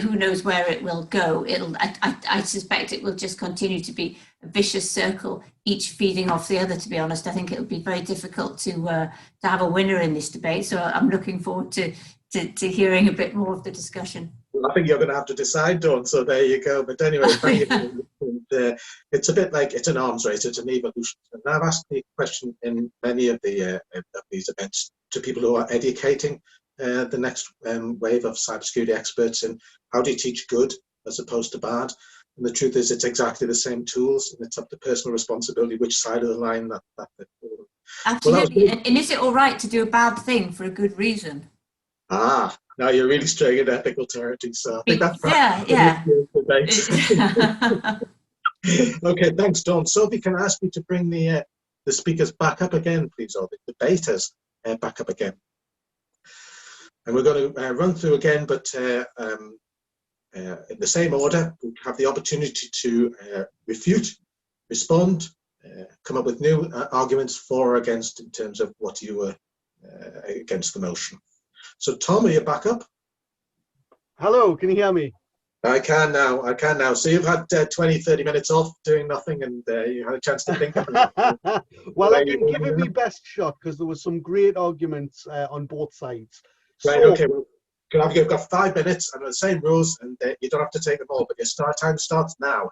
Who knows where it will go? I suspect it will just continue to be a vicious circle, each feeding off the other. To be honest, I think it will be very difficult to have a winner in this debate. So I'm looking forward to hearing a bit more of the discussion. Well, I think you're going to have to decide, Dawn. So there you go. But anyway, it's a bit like it's an arms race. It's an evolution. And I've asked the question in many of the of these events to people who are educating the next wave of cybersecurity experts in how do you teach good as opposed to bad. And the truth is, it's exactly the same tools, and it's up to personal responsibility which side of the line that Absolutely. Well, and is it all right to do a bad thing for a good reason? Ah, now you're really straying into ethical territory. So I think that's yeah. Okay, thanks, Dawn. Sophie, can I ask you to bring the speakers back up again, please, or the debaters back up again? And we're going to run through again, but in the same order. We have the opportunity to refute, respond, come up with new arguments for or against in terms of what you were against the motion. So, Tom, are you back up? Hello, can you hear me? I can now. So you've had 20, 30 minutes off doing nothing, and you had a chance to think about it. Well, I can give it my best shot because there was some great arguments on both sides. Right, so, okay. Well, you've got 5 minutes and the same rules, and you don't have to take them all, but your start time starts now.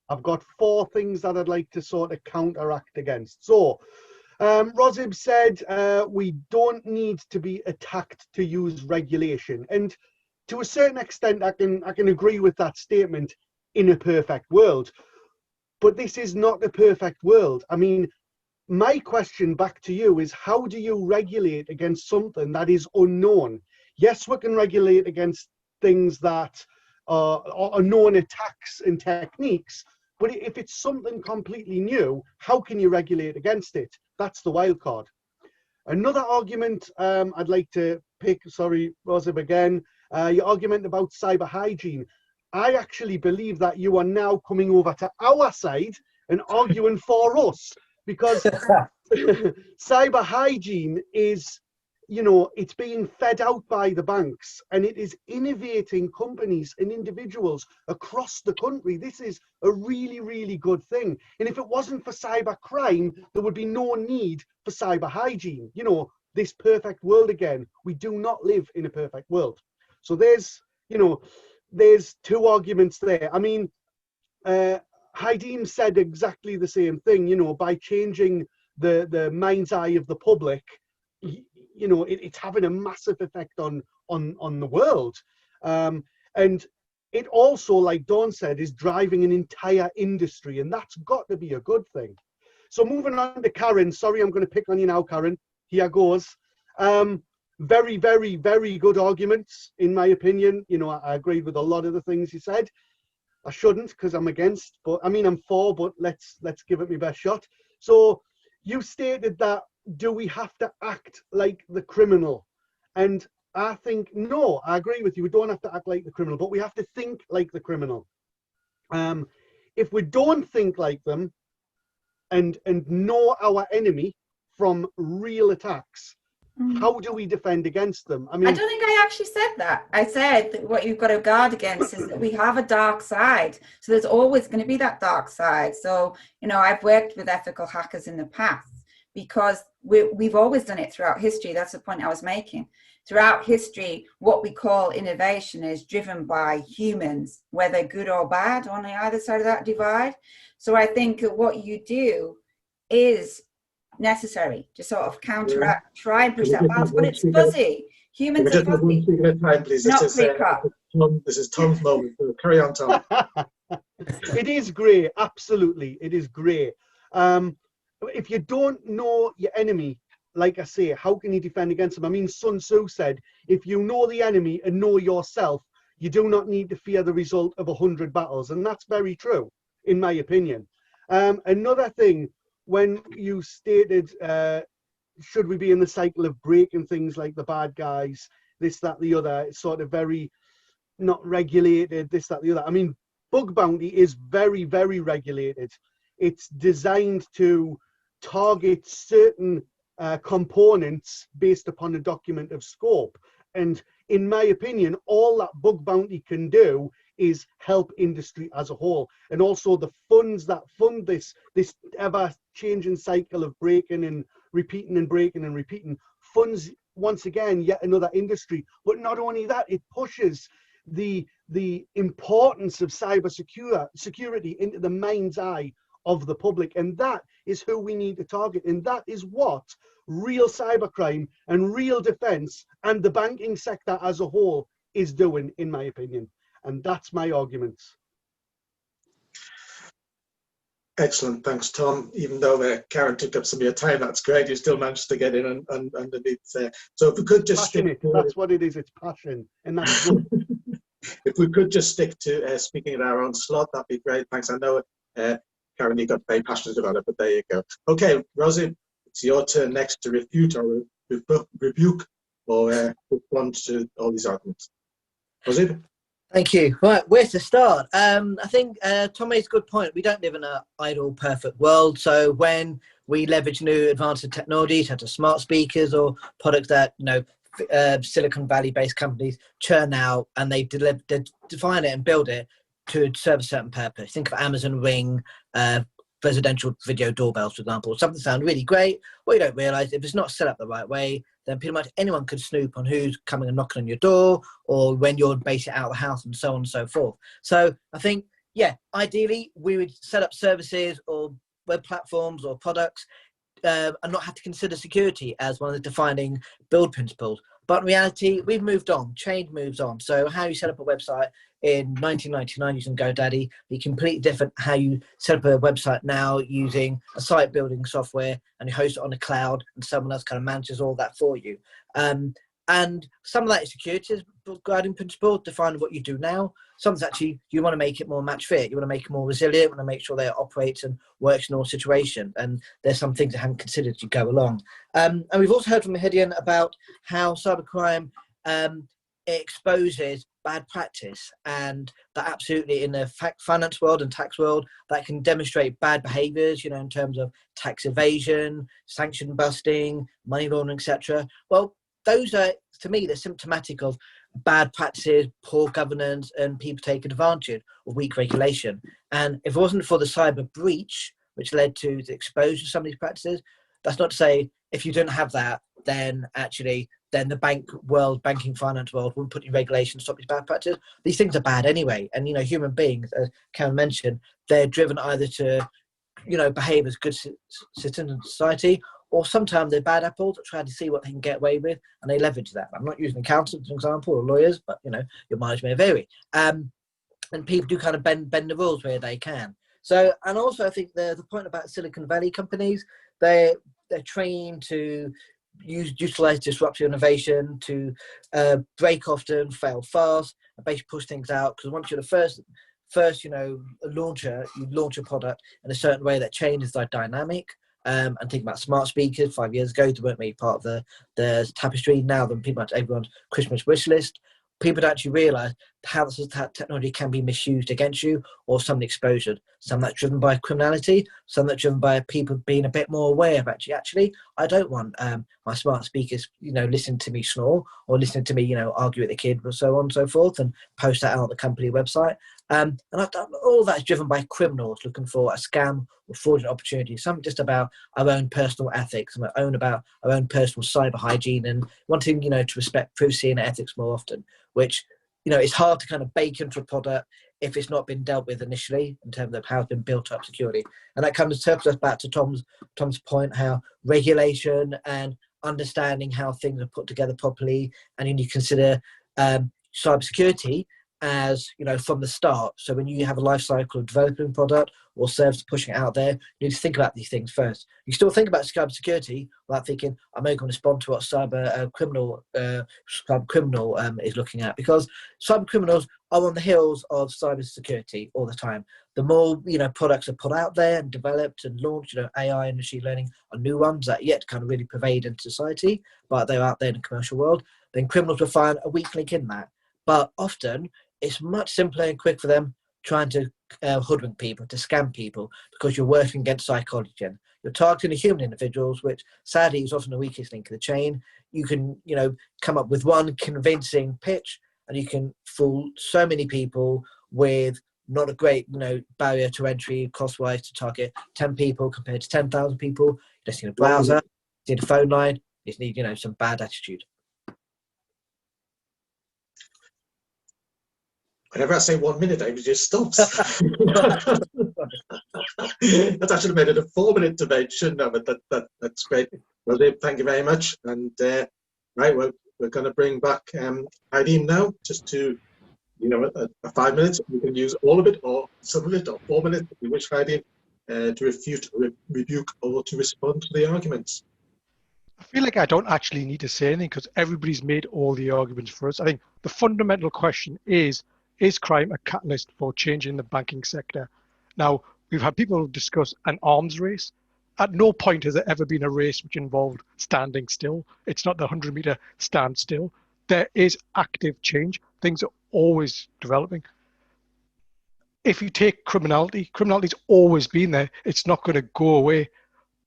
I've got 4 things that I'd like to sort of counteract against. So, Rozib said we don't need to be attacked to use regulation, and to a certain extent, I can agree with that statement in a perfect world. But this is not a perfect world. I mean, my question back to you is, how do you regulate against something that is unknown? Yes, we can regulate against things that are known attacks and techniques, but if it's something completely new, how can you regulate against it? That's the wild card. Another argument I'd like to pick, sorry, Rozib again, your argument about cyber hygiene. I actually believe that you are now coming over to our side and arguing for us, because cyber hygiene is, you know, it's being fed out by the banks, and it is innovating companies and individuals across the country. This is a really, really good thing. And if it wasn't for cyber crime, there would be no need for cyber hygiene. You know, this perfect world again. We do not live in a perfect world. So there's, you know, there's 2 arguments there. I mean, Haideen said exactly the same thing, you know, by changing the mind's eye of the public, you know, it's having a massive effect on the world. And it also, like Dawn said, is driving an entire industry, and that's got to be a good thing. So moving on to Karen, sorry, I'm going to pick on you now, Karen. Here goes. Very, very, very good arguments, in my opinion. You know, I agree with a lot of the things you said. I shouldn't, because I'm against, but I mean, I'm for, but let's give it my best shot. So you stated that, do we have to act like the criminal? And I think, no, I agree with you. We don't have to act like the criminal, but we have to think like the criminal. If we don't think like them and know our enemy from real attacks, how do we defend against them? I mean, I don't think I actually said that. I said that what you've got to guard against is that we have a dark side. So there's always going to be that dark side. So, you know, I've worked with ethical hackers in the past because we've always done it throughout history. That's the point I was making. Throughout history, what we call innovation is driven by humans, whether good or bad, on either side of that divide. So I think what you do is necessary to sort of counteract, try and push that balance, but it's fuzzy. Humans are fuzzy. Time, please. This is Tom's moment. Carry on, Tom. It is grey, absolutely. It is grey. If you don't know your enemy, like I say, how can you defend against them? I mean, Sun Tzu said, if you know the enemy and know yourself, you do not need to fear the result of 100 battles. And that's very true, in my opinion. Another thing, when you stated, should we be in the cycle of breaking things like the bad guys, this, that, the other, it's sort of very not regulated, this, that, the other. I mean, bug bounty is very, very regulated. It's designed to target certain components based upon a document of scope. And in my opinion, all that bug bounty can do is help industry as a whole. And also the funds that fund this ever changing cycle of breaking and repeating and breaking and repeating funds, once again, yet another industry. But not only that, it pushes the importance of cybersecurity into the mind's eye of the public. And that is who we need to target. And that is what real cybercrime and real defense and the banking sector as a whole is doing, in my opinion. And that's my arguments. Excellent, thanks, Tom. Even though Karen took up some of your time, that's great. You still managed to get in and underneath there. So if we could just stick to, that's what it is. It's passion, and that's good. If we could just stick to speaking in our own slot, that'd be great. Thanks. I know, Karen, you got very passionate about it, but there you go. Okay, Rosie, it's your turn next to refute or rebuke or respond to all these arguments. Rosie? Thank you. Right, where to start? I think Tom made a good point. We don't live in an idle, perfect world. So when we leverage new advanced technologies, such as smart speakers or products that Silicon Valley-based companies churn out, and they define it and build it to serve a certain purpose. Think of Amazon Ring, residential video doorbells, for example. Something sounds really great. Well, you don't realise if it's not set up the right way, then pretty much anyone could snoop on who's coming and knocking on your door, or when you're basically out of the house, and so on and so forth. So I think, yeah, ideally we would set up services or web platforms or products and not have to consider security as one of the defining build principles. But in reality, we've moved on. Change moves on. So how you set up a website in 1999 using GoDaddy be completely different how you set up a website now using a site building software, and you host it on the cloud, and someone else kind of manages all that for you. And some of that is security as guiding principle, define what you do now. Some's actually, you want to make it more match fit. You want to make it more resilient. You want to make sure that it operates and works in all situations. And there's some things I haven't considered as you go along. And we've also heard from Hidian about how cybercrime exposes bad practice, and that absolutely in the finance world and tax world, that can demonstrate bad behaviors, in terms of tax evasion, sanction busting, money laundering, etc. Well, those are, to me, they're symptomatic of bad practices, poor governance, and people taking advantage of weak regulation. And if it wasn't for the cyber breach, which led to the exposure of some of these practices, that's not to say if you didn't have that, then the banking finance world wouldn't put in regulations to stop these bad practices. These things are bad anyway. And, human beings, as Karen mentioned, they're driven either to, behave as good citizens in society, or sometimes they're bad apples that try to see what they can get away with, and they leverage that. I'm not using accountants, for example, or lawyers, but, your mileage may vary. And people do kind of bend the rules where they can. So, and also I think the point about Silicon Valley companies, they're trained to utilize disruptive innovation to break often, fail fast, and basically push things out. Because once you're the first launcher, you launch a product in a certain way that changes the dynamic. And think about smart speakers 5 years ago, they weren't really part of the tapestry. Now, then pretty much everyone's Christmas wish list. People don't actually realise how this technology can be misused against you, or some exposure. Some that's driven by criminality, some that's driven by people being a bit more aware of actually, I don't want my smart speakers, listening to me snore, or listening to me, argue with the kid, or so on and so forth, and post that out on the company website. And all that's driven by criminals looking for a scam or fraudulent opportunity. Some just about our own personal ethics, and about our own personal cyber hygiene, and wanting, to respect privacy and ethics more often, which, it's hard to kind of bake into a product if it's not been dealt with initially in terms of how it's been built up securely. And that kind of circles us back to Tom's point, how regulation and understanding how things are put together properly, and you need to consider cybersecurity as, you know, from the start. So when you have a life cycle of developing a product or service, pushing it out there, you need to think about these things first. You still think about cybersecurity without thinking, I'm only going to respond to what cyber criminal is looking at, because cyber criminals are on the heels of cybersecurity all the time. The more, you know, products are put out there and developed and launched, you know, AI and machine learning are new ones that yet to kind of really pervade into society, but they're out there in the commercial world, then criminals will find a weak link in that. But often it's much simpler and quick for them trying to hoodwink people, to scam people, because you're working against psychology. You're targeting human individuals, which sadly is often the weakest link in the chain. You can, you know, come up with one convincing pitch and you can fool so many people with not a great, you know, barrier to entry cost-wise to target 10 people compared to 10,000 people. You just need a browser, you need a phone line, you just need, you know, some bad attitude. Whenever I say 1 minute, it just stops. That's actually made it a 4-minute debate, shouldn't I? But that's great. Well, Dave, thank you very much. And right, we're going to bring back Heidi now, just to, you know, a 5 minutes. You can use all of it or some of it, or 4 minutes if you wish, Heidi, to refute, rebuke, or to respond to the arguments. I feel like I don't actually need to say anything because everybody's made all the arguments for us. I think the fundamental question is crime a catalyst for changing the banking sector? Now, we've had people discuss an arms race. At no point has there ever been a race which involved standing still. It's not the 100-meter stand still. There is active change. Things are always developing. If you take criminality's always been there. It's not going to go away.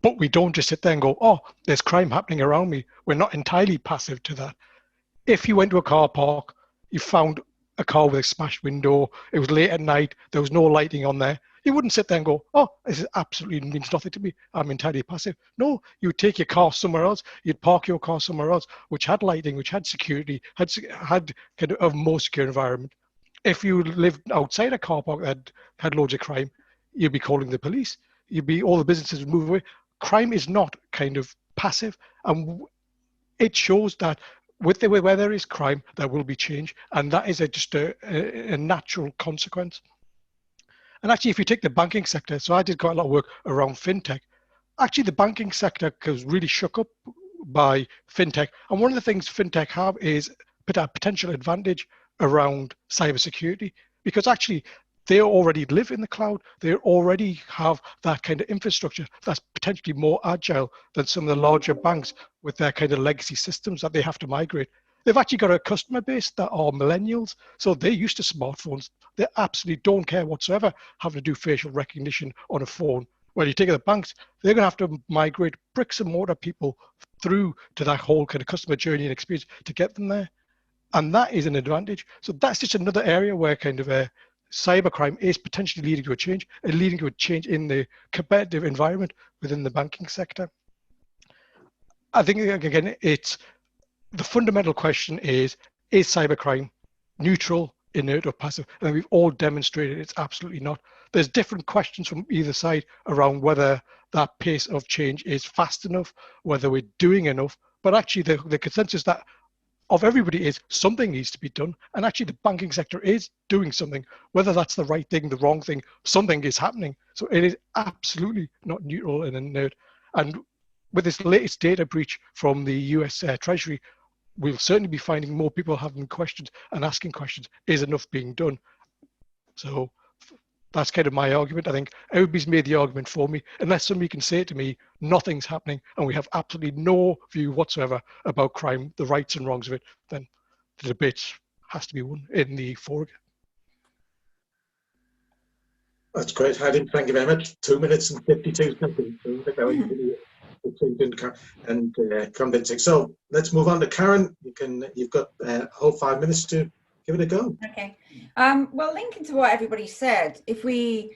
But we don't just sit there and go, oh, there's crime happening around me. We're not entirely passive to that. If you went to a car park, you found a car with a smashed window, it was late at night, there was no lighting on there, you wouldn't sit there and go, oh, this absolutely means nothing to me, I'm entirely passive. No, you would take your car somewhere else, you'd park your car somewhere else, which had lighting, which had security, had kind of a more secure environment. If you lived outside a car park that had loads of crime, you'd be calling the police. All the businesses would move away. Crime is not kind of passive, and it shows that where there is crime, there will be change, and that is just a natural consequence. And actually, if you take the banking sector, so I did quite a lot of work around fintech. Actually, the banking sector was really shook up by fintech, and one of the things fintech have is a potential advantage around cybersecurity, because actually they already live in the cloud. They already have that kind of infrastructure that's potentially more agile than some of the larger banks with their kind of legacy systems that they have to migrate. They've actually got a customer base that are millennials, so they're used to smartphones. They absolutely don't care whatsoever having to do facial recognition on a phone. Well, you take the banks, they're going to have to migrate bricks and mortar people through to that whole kind of customer journey and experience to get them there. And that is an advantage. So that's just another area where kind of cybercrime is potentially leading to a change, and leading to a change in the competitive environment within the banking sector. I think, again, it's the fundamental question is cybercrime neutral, inert, or passive? And we've all demonstrated it's absolutely not. There's different questions from either side around whether that pace of change is fast enough, whether we're doing enough, but actually the consensus that of everybody is something needs to be done, and actually the banking sector is doing something. Whether that's the right thing, the wrong thing, something is happening. So it is absolutely not neutral and inert. And with this latest data breach from the US Treasury, we'll certainly be finding more people having questions and asking questions. Is enough being done? So that's kind of my argument. I think everybody's made the argument for me. Unless somebody can say to me, nothing's happening, and we have absolutely no view whatsoever about crime, the rights and wrongs of it, then the debate has to be won in the forum. That's great, Heidi. Thank you very much. 2 minutes and 52 seconds. And convincing. So let's move on to Karen. You've got a whole 5 minutes to give it a go. Okay. Well, linking to what everybody said, if we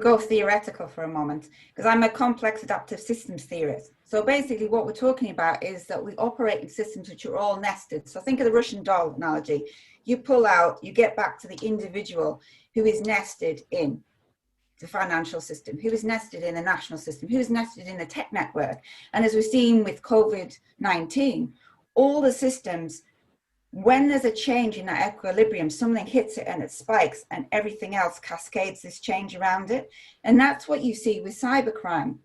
go theoretical for a moment, because I'm a complex adaptive systems theorist. So basically what we're talking about is that we operate in systems which are all nested. So think of the Russian doll analogy. You pull out, you get back to the individual who is nested in the financial system, who is nested in the national system, who is nested in the tech network. And as we've seen with COVID-19, all the systems when there's a change in that equilibrium, something hits it and it spikes, and everything else cascades this change around it. And that's what you see with cybercrime.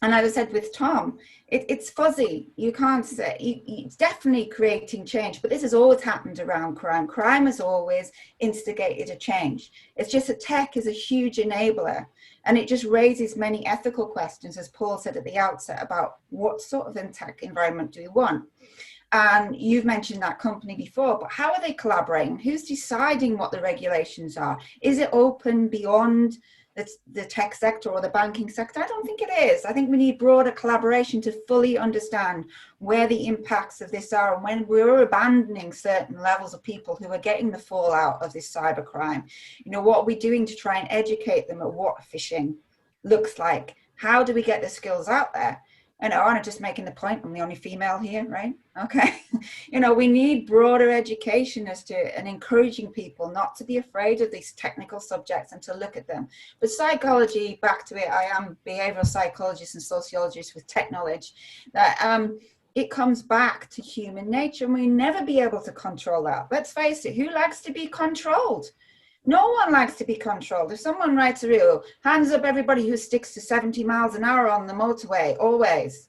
And as I said with Tom, it's fuzzy. You can't say, it's definitely creating change, but this has always happened around crime. Crime has always instigated a change. It's just that tech is a huge enabler, and it just raises many ethical questions, as Paul said at the outset, about what sort of tech environment do we want? And you've mentioned that company before, but how are they collaborating? Who's deciding what the regulations are? Is it open beyond the tech sector or the banking sector? I don't think it is. I think we need broader collaboration to fully understand where the impacts of this are, and when we're abandoning certain levels of people who are getting the fallout of this cybercrime. You know, what are we doing to try and educate them at what phishing looks like? How do we get the skills out there? And I'm just making the point, I'm the only female here, right? Okay. You know, we need broader education as to, and encouraging people not to be afraid of these technical subjects and to look at them. But psychology, back to it, I am behavioral psychologist and sociologist with tech knowledge, that it comes back to human nature, and we'll never be able to control that. Let's face it, who likes to be controlled? No one likes to be controlled. If someone writes a rule, hands up everybody who sticks to 70 miles an hour on the motorway, always.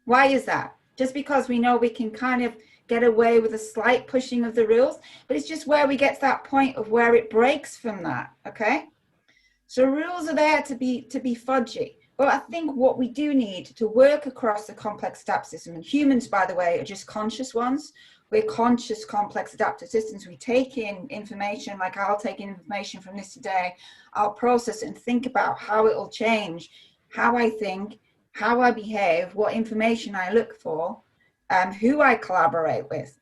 Why is that? Just because we know we can kind of get away with a slight pushing of the rules, but it's just where we get to that point of where it breaks from that, okay? So rules are there to be fudgy. But I think what we do need to work across the complex adaptive system, and humans, by the way, are just conscious ones. We're conscious, complex adaptive systems. We take in information, like I'll take in information from this today. I'll process it and think about how it will change, how I think, how I behave, what information I look for, who I collaborate with,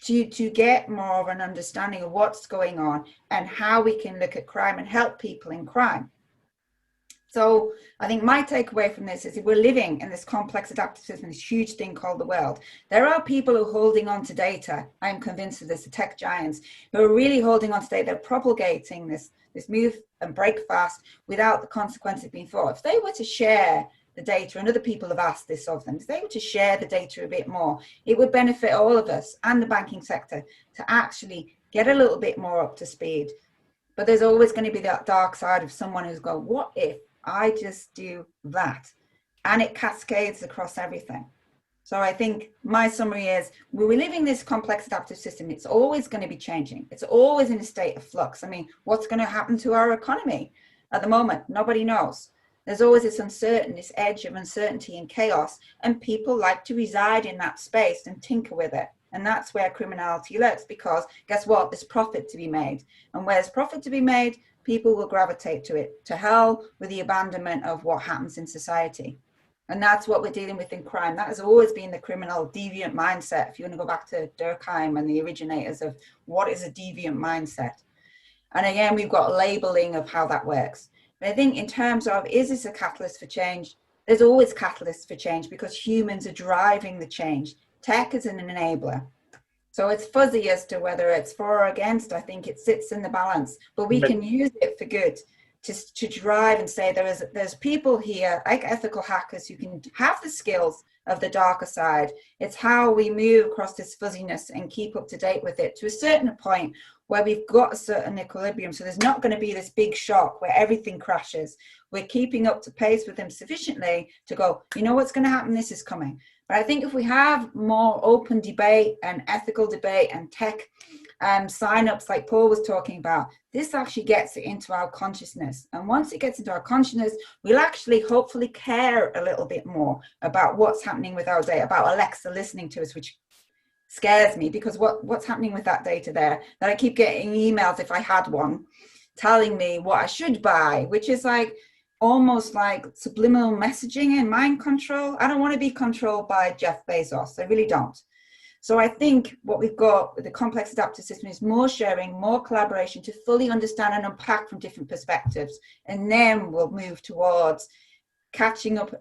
to get more of an understanding of what's going on and how we can look at crime and help people in crime. So I think my takeaway from this is if we're living in this complex adaptive system, this huge thing called the world, there are people who are holding on to data. I'm convinced of this, the tech giants, who are really holding on to data. They're propagating this move and break fast without the consequences being thought. If they were to share the data, and other people have asked this of them, if they were to share the data a bit more, it would benefit all of us and the banking sector to actually get a little bit more up to speed. But there's always going to be that dark side of someone who's going, what if I just do that? And it cascades across everything. So I think my summary is, we're living this complex adaptive system. It's always going to be changing. It's always in a state of flux. I mean, what's going to happen to our economy at the moment? Nobody knows. There's always this this edge of uncertainty and chaos, and people like to reside in that space and tinker with it. And that's where criminality lurks, because guess what? There's profit to be made. And where there's profit to be made, people will gravitate to it. To hell with the abandonment of what happens in society. And that's what we're dealing with in crime. That has always been the criminal deviant mindset. If you want to go back to Durkheim and the originators of what is a deviant mindset. And again, we've got labeling of how that works. But I think in terms of, is this a catalyst for change? There's always catalysts for change because humans are driving the change. Tech is an enabler. So it's fuzzy as to whether it's for or against. I think it sits in the balance, but we can use it for good to drive and say there's people here like ethical hackers who can have the skills of the darker side. It's how we move across this fuzziness and keep up to date with it to a certain point where we've got a certain equilibrium. So there's not going to be this big shock where everything crashes. We're keeping up to pace with them sufficiently to go, you know what's going to happen? This is coming. But I think if we have more open debate and ethical debate and tech sign-ups like Paul was talking about, this actually gets it into our consciousness. And once it gets into our consciousness, we'll actually hopefully care a little bit more about what's happening with our data, about Alexa listening to us, which scares me because what's happening with that data there, that I keep getting emails, if I had one, telling me what I should buy, which is like almost like subliminal messaging and mind control. I don't want to be controlled by Jeff Bezos. I really don't. So I think what we've got with the complex adaptive system is more sharing, more collaboration to fully understand and unpack from different perspectives. And then we'll move towards catching up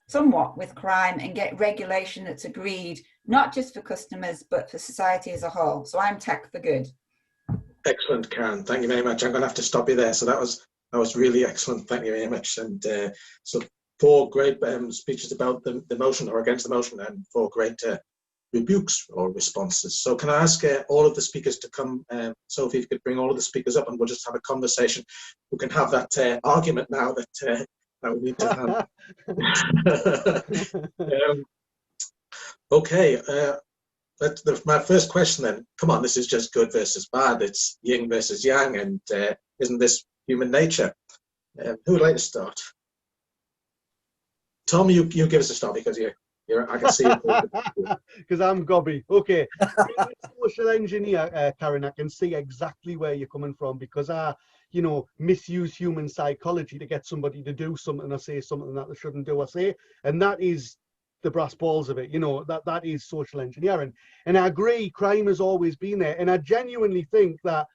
somewhat with crime and get regulation that's agreed, not just for customers, but for society as a whole. So I'm tech for good. Excellent, Karen. Thank you very much. I'm going to have to stop you there. So that was really excellent. Thank you very much. And so 4 great speeches about the motion or against the motion, and 4 great rebukes or responses. So can I ask all of the speakers to come? Sophie, if you could bring all of the speakers up and we'll just have a conversation. We can have that argument now that we need to have. Okay, my first question then, come on, this is just good versus bad. It's yin versus yang, and isn't this human nature? Who would like to start? Tom, you give us a start because I can see you. Because I'm gobby. Okay. Social engineer, Karen, I can see exactly where you're coming from, because I, misuse human psychology to get somebody to do something or say something that they shouldn't do or say. And that is the brass balls of it, that is social engineering. And I agree, crime has always been there. And I genuinely think that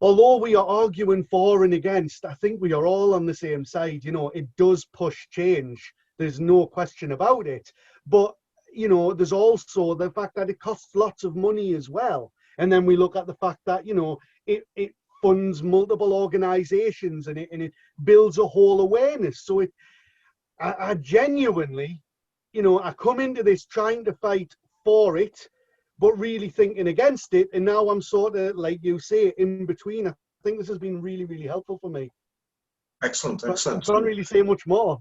although we are arguing for and against, I think we are all on the same side. It does push change. There's no question about it. But, there's also the fact that it costs lots of money as well. And then we look at the fact that, it funds multiple organizations and it builds a whole awareness. So I genuinely, I come into this trying to fight for it, but really thinking against it. And now I'm sort of, like you say, in between. I think this has been really, really helpful for me. Excellent. I can't really say much more.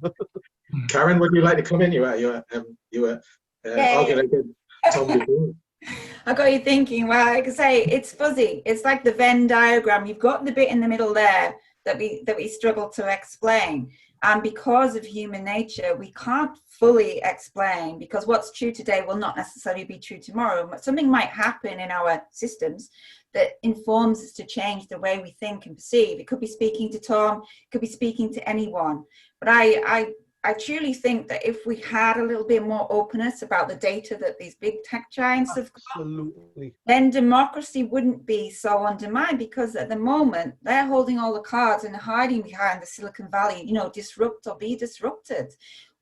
Karen, would you like to come in? You were arguing against Tom before. I got you thinking. Well, like I say, it's fuzzy. It's like the Venn diagram. You've got the bit in the middle there that we struggle to explain. And because of human nature, we can't fully explain, because what's true today will not necessarily be true tomorrow. Something might happen in our systems that informs us to change the way we think and perceive. It could be speaking to Tom, it could be speaking to anyone. But I truly think that if we had a little bit more openness about the data that these big tech giants have got, then democracy wouldn't be so undermined, because at the moment they're holding all the cards and hiding behind the Silicon Valley, disrupt or be disrupted.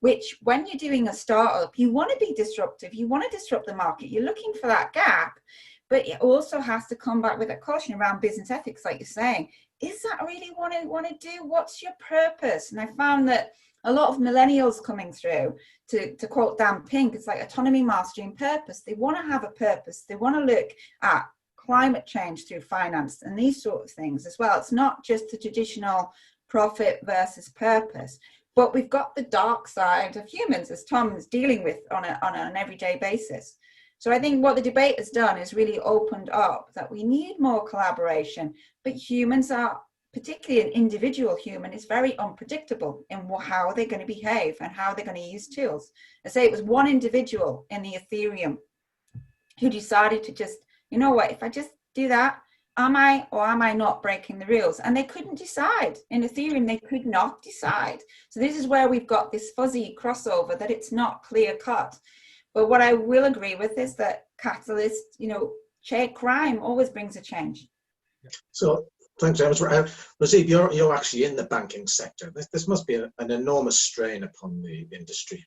Which, when you're doing a startup, you want to be disruptive, you want to disrupt the market, you're looking for that gap. But it also has to come back with a caution around business ethics, like you're saying. Is that really what I want to do? What's your purpose? And I found that a lot of millennials coming through, to quote Dan Pink, it's like autonomy, mastery, and purpose. They want to have a purpose. They want to look at climate change through finance and these sort of things as well. It's not just the traditional profit versus purpose. But we've got the dark side of humans, as Tom is dealing with on an everyday basis. So I think what the debate has done is really opened up that we need more collaboration, but humans are, particularly an individual human, is very unpredictable in how they're going to behave and how they're going to use tools. I say it was one individual in the Ethereum who decided to just, if I just do that, am I or am I not breaking the rules? And they couldn't decide. In Ethereum, they could not decide. So this is where we've got this fuzzy crossover, that it's not clear cut. But what I will agree with is that catalyst, crime always brings a change. So thanks, James. Razib, you're actually in the banking sector. This must be an enormous strain upon the industry.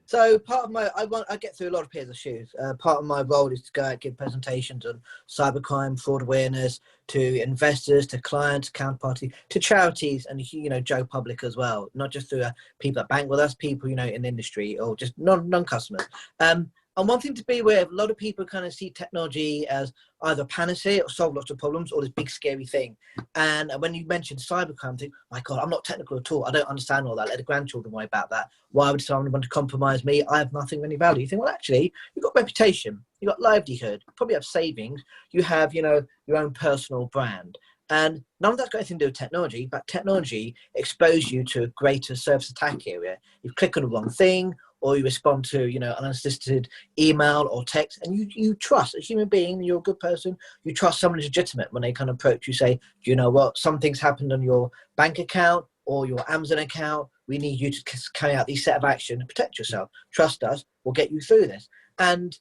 So part of my, I get through a lot of pairs of shoes. Part of my role is to go out and give presentations on cybercrime, fraud awareness, to investors, to clients, counterparty, to charities, and Joe Public as well. Not just through people that bank with us, people in the industry, or just non-customers. And one thing to be aware of, a lot of people kind of see technology as either a panacea or solve lots of problems, or this big scary thing. And when you mentioned cybercrime, I think, my God, I'm not technical at all. I don't understand all that. Let the grandchildren worry about that. Why would someone want to compromise me? I have nothing of any value. You think, well, actually, you've got reputation, you've got livelihood, you probably have savings, you have, your own personal brand. And none of that's got anything to do with technology, but technology exposes you to a greater service attack area. You click on the wrong thing, or you respond to, an unsolicited email or text, and you trust a human being, you're a good person, you trust someone who's legitimate when they kind of approach you, say, do you know what, something's happened on your bank account or your Amazon account, we need you to carry out these set of action to protect yourself. Trust us, we'll get you through this. And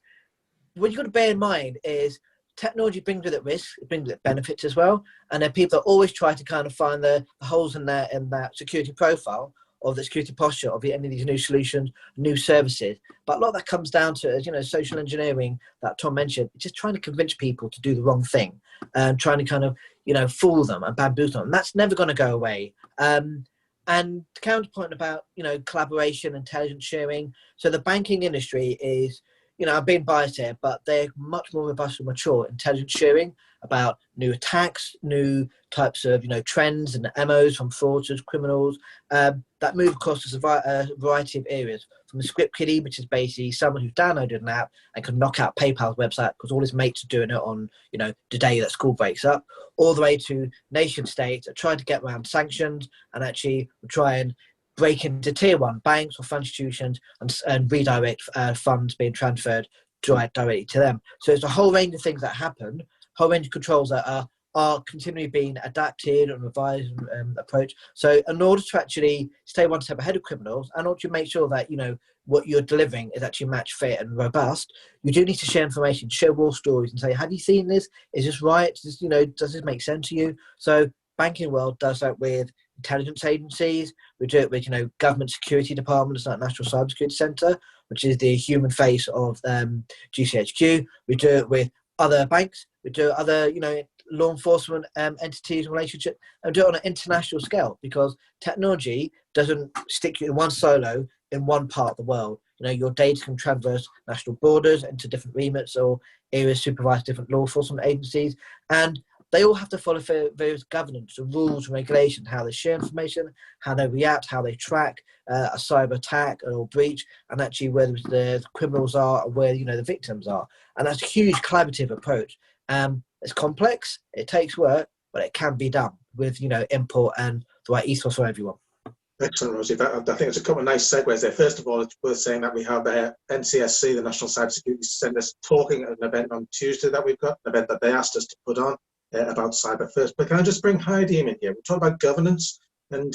what you've got to bear in mind is technology brings with it risks, it brings with it benefits as well, and then people always try to kind of find the holes in that security profile, of the security posture of any of these new solutions, new services. But a lot of that comes down to, social engineering that Tom mentioned, just trying to convince people to do the wrong thing and trying to kind of, fool them and bamboozle them. And that's never going to go away. And the counterpoint about, collaboration, intelligence sharing. So the banking industry is, I'm being biased here, but they're much more robust and mature intelligence sharing about new attacks, new types of, trends and MOs from fraudsters, criminals, that move across a variety of areas. From the script kiddie, which is basically someone who's downloaded an app and can knock out PayPal's website because all his mates are doing it on, the day that school breaks up, all the way to nation states that try to get around sanctions and actually try and break into tier one banks or financial institutions and redirect funds being transferred directly to them. So there's a whole range of things that happen, whole range of controls that are continually being adapted and revised approach. So in order to actually stay one step ahead of criminals, and order to make sure that, what you're delivering is actually match fit and robust, you do need to share information, share war stories and say, have you seen this? Is this right? Does this make sense to you? So banking world does that with intelligence agencies. We do it with, government security departments like National Cybersecurity Centre, which is the human face of GCHQ. We do it with other banks. We do other, law enforcement entities relationship, and do it on an international scale, because technology doesn't stick you in one silo in one part of the world. Your data can traverse national borders into different remits or areas supervised different law enforcement agencies, and they all have to follow various governance, rules, and regulations, how they share information, how they react, how they track a cyber attack or breach, and actually where the criminals are and where the victims are. And that's a huge collaborative approach. It's complex, it takes work, but it can be done with input and the right ethos for everyone. Excellent, Rosie. I think it's a couple of nice segues there. First of all, it's worth saying that we have NCSC, the National Cybersecurity Centre, talking at an event on Tuesday that we've got, an event that they asked us to put on about cyber first. But can I just bring Heidi in here? We talk about governance, and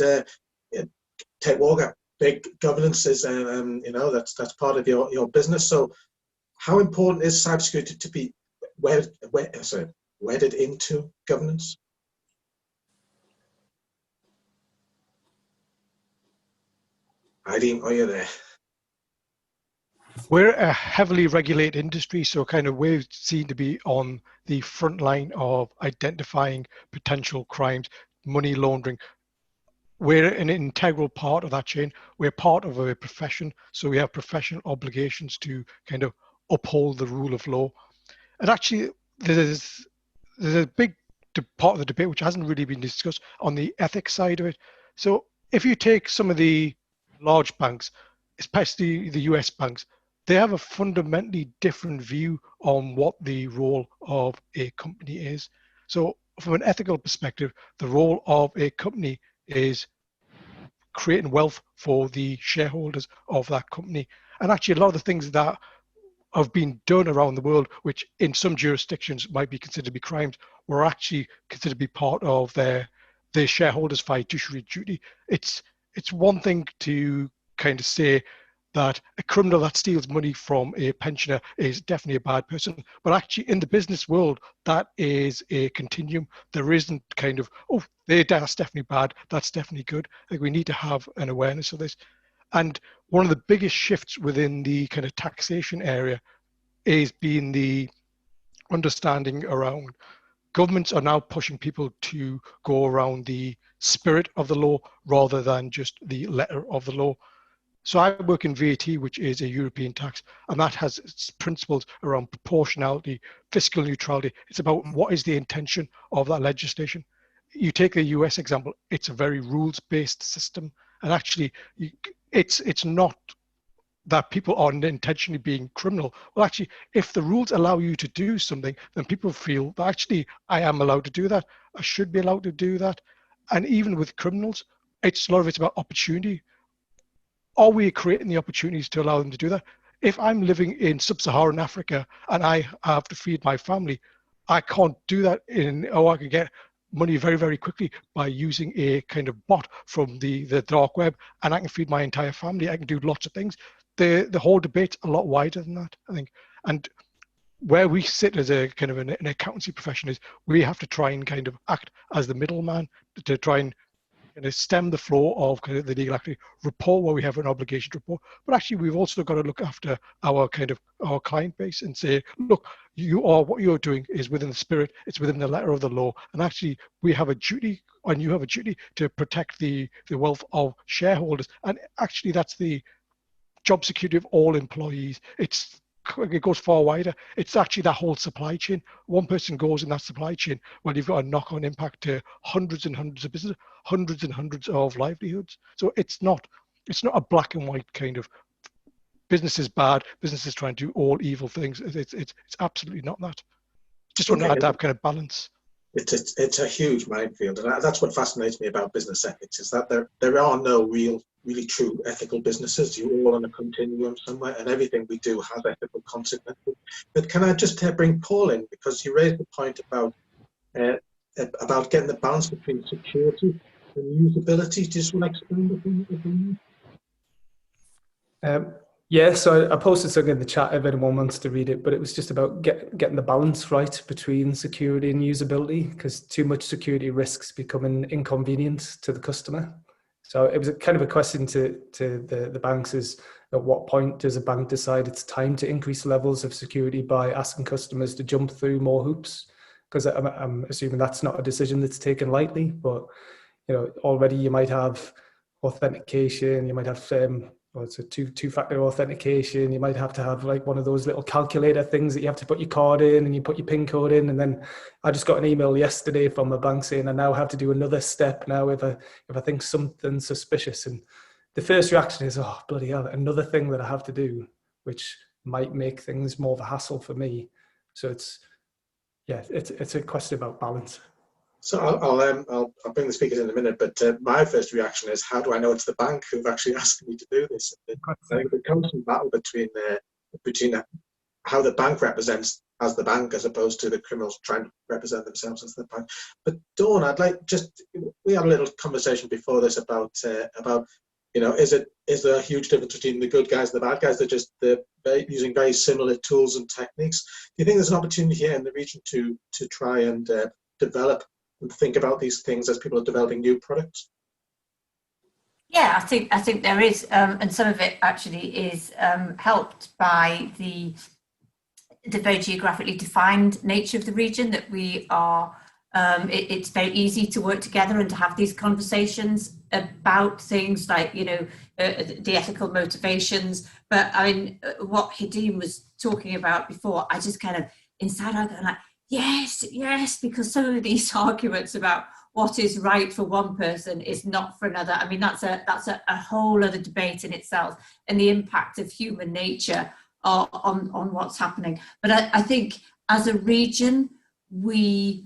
Tate Walker, big governance is, that's part of your business. So how important is cybersecurity to be wedded into governance? Heidi, are you there? We're a heavily regulated industry, so we're seen to be on the front line of identifying potential crimes, money laundering. We're an integral part of that chain. We're part of a profession, so we have professional obligations to uphold the rule of law. And actually, there's a big part of the debate which hasn't really been discussed on the ethics side of it. So if you take some of the large banks, especially the US banks, they have a fundamentally different view on what the role of a company is. So from an ethical perspective, the role of a company is creating wealth for the shareholders of that company. And actually, a lot of the things that have been done around the world, which in some jurisdictions might be considered to be crimes, were actually considered to be part of their shareholders' fiduciary duty. It's one thing to say that a criminal that steals money from a pensioner is definitely a bad person, but actually in the business world, that is a continuum. There isn't that's definitely bad, that's definitely good. I think we need to have an awareness of this. And one of the biggest shifts within the taxation area is being the understanding around governments are now pushing people to go around the spirit of the law rather than just the letter of the law. So I work in VAT, which is a European tax, and that has its principles around proportionality, fiscal neutrality. It's about what is the intention of that legislation. You take the US example, it's a very rules-based system, and actually it's not that people are intentionally being criminal. Well, actually, if the rules allow you to do something, then people feel that actually I am allowed to do that. I should be allowed to do that. And even with criminals, a lot of it's about opportunity. Are we creating the opportunities to allow them to do that? If I'm living in sub-Saharan Africa and I have to feed my family, I can't do that I can get money very, very quickly by using a bot from the dark web, and I can feed my entire family. I can do lots of things. The whole debate's a lot wider than that, I think. And where we sit as a an accountancy profession is we have to try and act as the middleman to try and stem the flow of the legal activity, report where we have an obligation to report. But actually, we've also got to look after our our client base and say, look, what you're doing is within the spirit, it's within the letter of the law. And actually, we have a duty, and you have a duty to protect the wealth of shareholders. And actually, that's the job security of all employees. It's it goes far wider. It's actually that whole supply chain. One person goes in that supply chain, well, you've got a knock-on impact to hundreds and hundreds of businesses, hundreds and hundreds of livelihoods. So it's not a black and white kind of business is bad, business is trying to do all evil things. It's absolutely not that. Just want to add that kind of balance. It's a huge minefield, and that's what fascinates me about business ethics, is that there are no really true ethical businesses. You're all on a continuum somewhere, and everything we do has ethical consequences. But can I just bring Paul in, because you raised the point about getting the balance between security and usability. Do you just want to explain the thing? Yeah, so I posted something in the chat if anyone wants to read it, but it was just about getting the balance right between security and usability, because too much security risks becoming inconvenient to the customer. So it was a kind of a question to the banks is, at what point does a bank decide it's time to increase levels of security by asking customers to jump through more hoops? Because I'm assuming that's not a decision that's taken lightly, but already you might have authentication, you might have it's a two-factor authentication. You might have to have like one of those little calculator things that you have to put your card in and you put your PIN code in. And then I just got an email yesterday from a bank saying I now have to do another step now if I think something's suspicious. And the first reaction is, oh, bloody hell, another thing that I have to do, which might make things more of a hassle for me. So it's a question about balance. So I'll bring the speakers in a minute, but my first reaction is, how do I know it's the bank who've actually asked me to do this? I think the constant battle between how the bank represents as the bank as opposed to the criminals trying to represent themselves as the bank. But Dawn, we had a little conversation before this about is there a huge difference between the good guys and the bad guys? They're using very similar tools and techniques. Do you think there's an opportunity here in the region to try and develop and think about these things as people are developing new products? Yeah, I think there is, and some of it actually is helped by the very geographically defined nature of the region that we are. It's very easy to work together and to have these conversations about things like the ethical motivations. But I mean, what Hadim was talking about before, I just kind of inside out going like, yes, because some of these arguments about what is right for one person is not for another. I mean, that's a whole other debate in itself, and the impact of human nature on what's happening. But I think as a region, we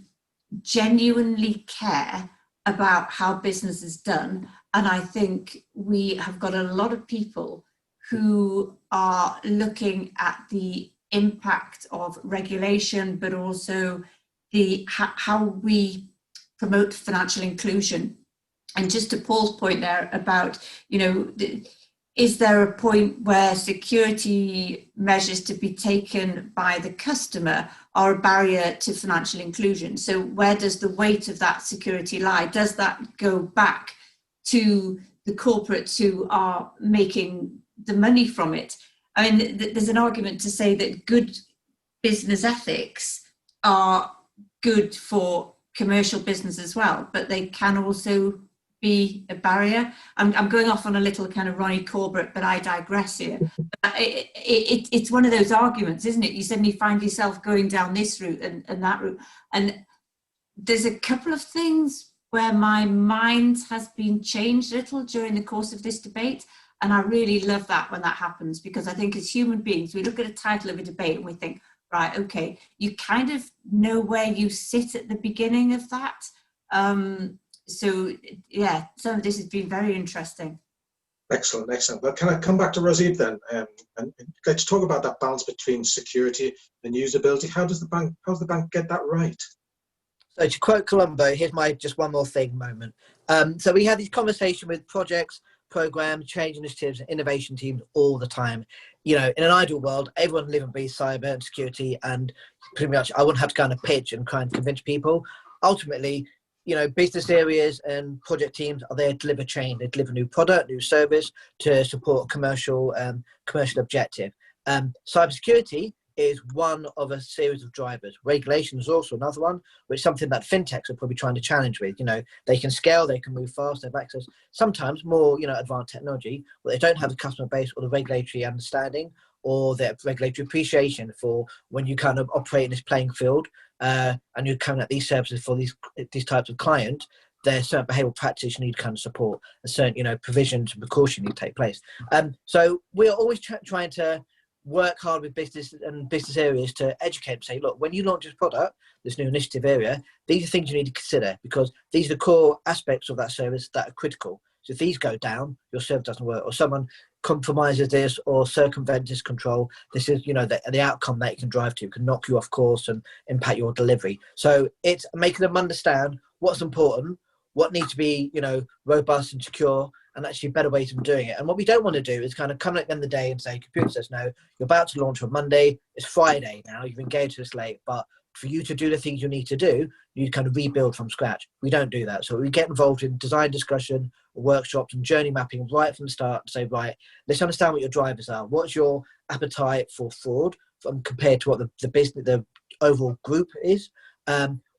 genuinely care about how business is done. And I think we have got a lot of people who are looking at the impact of regulation, but also how we promote financial inclusion. And just to Paul's point there about, is there a point where security measures to be taken by the customer are a barrier to financial inclusion? So where does the weight of that security lie? Does that go back to the corporates who are making the money from it? I mean, there's an argument to say that good business ethics are good for commercial business as well, but they can also be a barrier. I'm going off on a little kind of Ronnie Corbett, but I digress here. It's one of those arguments, isn't it? You suddenly find yourself going down this route and that route. And there's a couple of things where my mind has been changed a little during the course of this debate. And I really love that when that happens, because I think as human beings, we look at a title of a debate and we think, right, okay, you kind of know where you sit at the beginning of that. So yeah, some of this has been very interesting. Excellent. Well, can I come back to Rosib then? And let's talk about that balance between security and usability. How does the bank get that right? So to quote Columbo, here's my just one more thing moment. So we had this conversation with projects, programs, change initiatives, innovation teams all the time. In an ideal world, everyone live and breathe cyber and security, and pretty much I wouldn't have to go on a pitch and try and convince people. Ultimately, business areas and project teams are there to deliver change. They deliver new product, new service to support commercial objective. Cybersecurity is one of a series of drivers. Regulation is also another one, which is something that fintechs are probably trying to challenge with. They can scale, they can move fast, they have access sometimes more, advanced technology, but they don't have the customer base or the regulatory understanding or the regulatory appreciation for when you kind of operate in this playing field and you're coming at these services for these types of client. There's certain behavioural practices you need to kind of support, and certain, provisions and precautions need to take place. So we're always trying to work hard with business and business areas to educate and say, look, when you launch this product, this new initiative area, these are things you need to consider because these are the core aspects of that service that are critical. So if these go down, your service doesn't work, or someone compromises this or circumvents this control, this is, the outcome that it can drive to, can knock you off course and impact your delivery. So it's making them understand what's important, what needs to be, robust and secure, and actually better ways of doing it. And what we don't want to do is kind of come at the end of the day and say, computer says, no, you're about to launch on Monday, it's Friday now, you've engaged this late, but for you to do the things you need to do, you kind of rebuild from scratch. We don't do that. So we get involved in design discussion, workshops and journey mapping right from the start to say, right, let's understand what your drivers are. What's your appetite for fraud compared to what the business, the overall group is?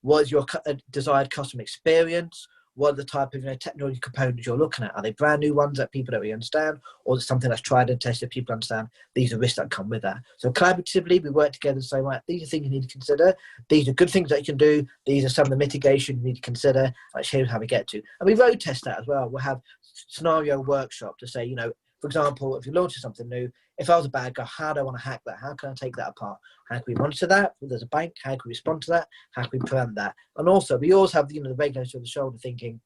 What is your desired customer experience? What are the type of technology components you're looking at? Are they brand new ones that people don't really understand, or is it something that's tried and tested, people understand these are risks that come with that? So collaboratively, we work together and say, right, these are things you need to consider. These are good things that you can do. These are some of the mitigation you need to consider. Like, here's how we get to. And we road test that as well. We'll have scenario workshop to say, for example, if you're launching something new, if I was a bad guy, how do I want to hack that? How can I take that apart? How can we monitor that? If there's a bank, how can we respond to that? How can we prevent that? And also, we always have the regulator on the shoulder thinking,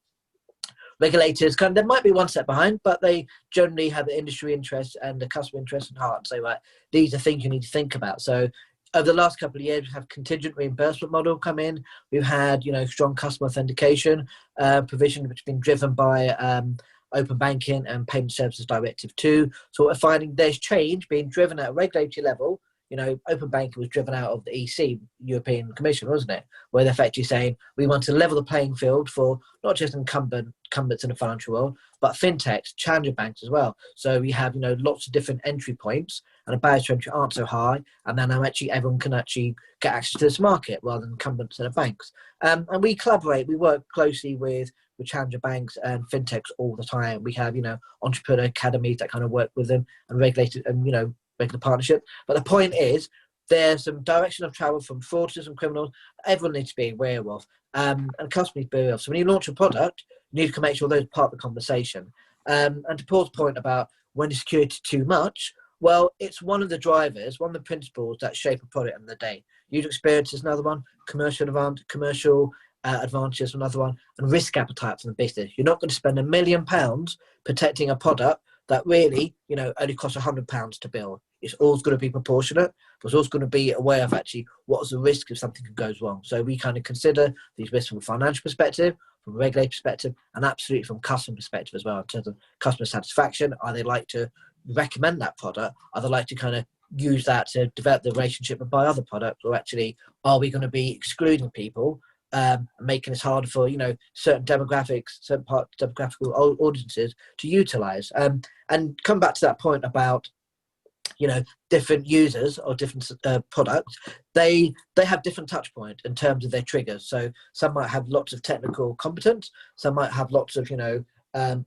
regulators there might be one step behind, but they generally have the industry interest and the customer interest in heart and say, right, these are things you need to think about. So over the last couple of years, we have contingent reimbursement model come in. We've had, strong customer authentication provision, which has been driven by Open Banking and Payment Services Directive 2. So we're finding there's change being driven at a regulatory level. Open Banking was driven out of the EC, European Commission, wasn't it? Where they're effectively saying we want to level the playing field for not just incumbents in the financial world, but fintechs, challenger banks as well. So we have, lots of different entry points, and the barriers to entry aren't so high. And then everyone can actually get access to this market rather than incumbents in the banks. And we collaborate. We work closely with challenger banks and fintechs all the time. We have, entrepreneur academies that kind of work with them and regulated and, regular partnership. But the point is, there's some direction of travel from fraudsters and criminals everyone needs to be aware of, and customers need to be aware of. So when you launch a product, you need to make sure those are part of the conversation. And to Paul's point about when is security too much, well, it's one of the drivers, one of the principles that shape a product at the end of the day. User experience is another one, commercial advantage is another one, and risk appetite from the business. You're not going to spend £1 million protecting a product that really, only costs £100 to build. It's always going to be proportionate, but it's also going to be aware of actually what's the risk if something goes wrong. So we kind of consider these risks from a financial perspective, from a regulatory perspective, and absolutely from customer perspective as well, in terms of customer satisfaction. Are they like to recommend that product? Are they like to kind of use that to develop the relationship and buy other products? Or actually, are we going to be excluding people, making it harder for certain demographics, certain demographical audiences to utilize? And come back to that point about different users or different products, they have different touch points in terms of their triggers. So some might have lots of technical competence, some might have lots of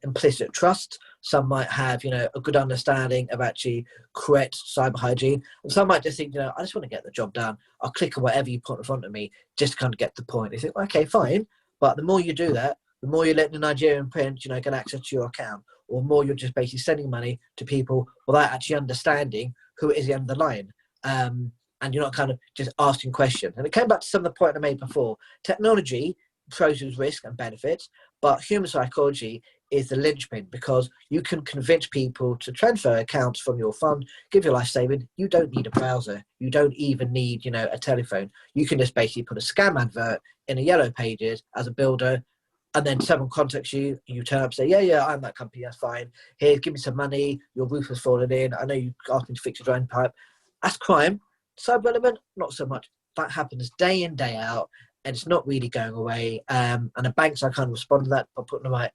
implicit trust, some might have a good understanding of actually correct cyber hygiene, and some might just think I just want to get the job done, I'll click on whatever you put in front of me just to kind of get the point. You think, okay, fine, but the more you do that, the more you're letting the Nigerian prince get access to your account, or more you're just basically sending money to people without actually understanding who it is the end of the line. And you're not kind of just asking questions. And it came back to some of the point I made before. Technology poses risk and benefits, but human psychology is the linchpin, because you can convince people to transfer accounts from your fund, give your life saving. You don't need a browser. You don't even need, a telephone. You can just basically put a scam advert in a yellow pages as a builder, and then someone contacts you, you turn up and say, yeah, I'm that company, that's fine. Here, give me some money. Your roof has fallen in. I know you asked me to fix your drain pipe. That's crime. Cyber relevant? Not so much. That happens day in, day out, and it's not really going away. And the banks, I kind of respond to that by putting the right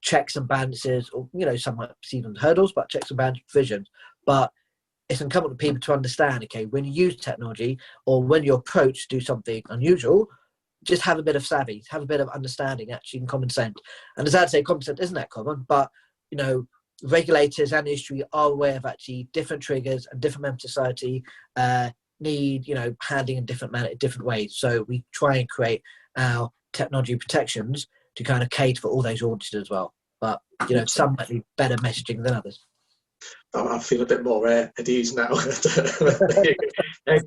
checks and balances, or, some might see them as hurdles, but checks and balance provisions. But it's incumbent on people to understand, okay, when you use technology or when you're approached to do something unusual, just have a bit of savvy, have a bit of understanding, actually, and common sense. And as I'd say, common sense isn't that common, but, you know, regulators and industry are aware of actually different triggers, and different members of society need, you know, handling in different ways. So we try and create our technology protections to kind of cater for all those audiences as well. But, you know, some might need better messaging than others. I feel a bit more at ease now.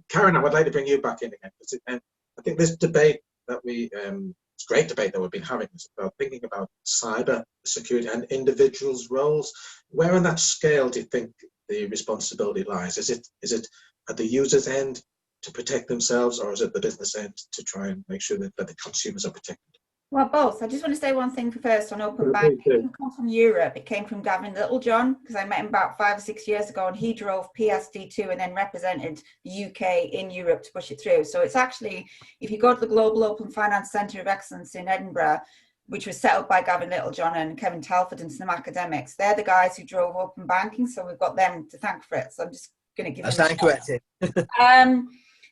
Karen, I would like to bring you back in again. I think this debate that it's a great debate that we've been having, is about thinking about cyber security and individuals' roles. Where on that scale do you think the responsibility lies? Is it at the user's end to protect themselves, or is it the business end to try and make sure that the consumers are protected? Well, both. I just want to say one thing first on open banking. It didn't come from Europe. It came from Gavin Littlejohn, because I met him about 5 or 6 years ago, and he drove PSD2 and then represented the UK in Europe to push it through. So it's actually, if you go to the Global Open Finance Centre of Excellence in Edinburgh, which was set up by Gavin Littlejohn and Kevin Telford and some academics, they're the guys who drove open banking. So we've got them to thank for it. So I'm just going to give them. That's correct.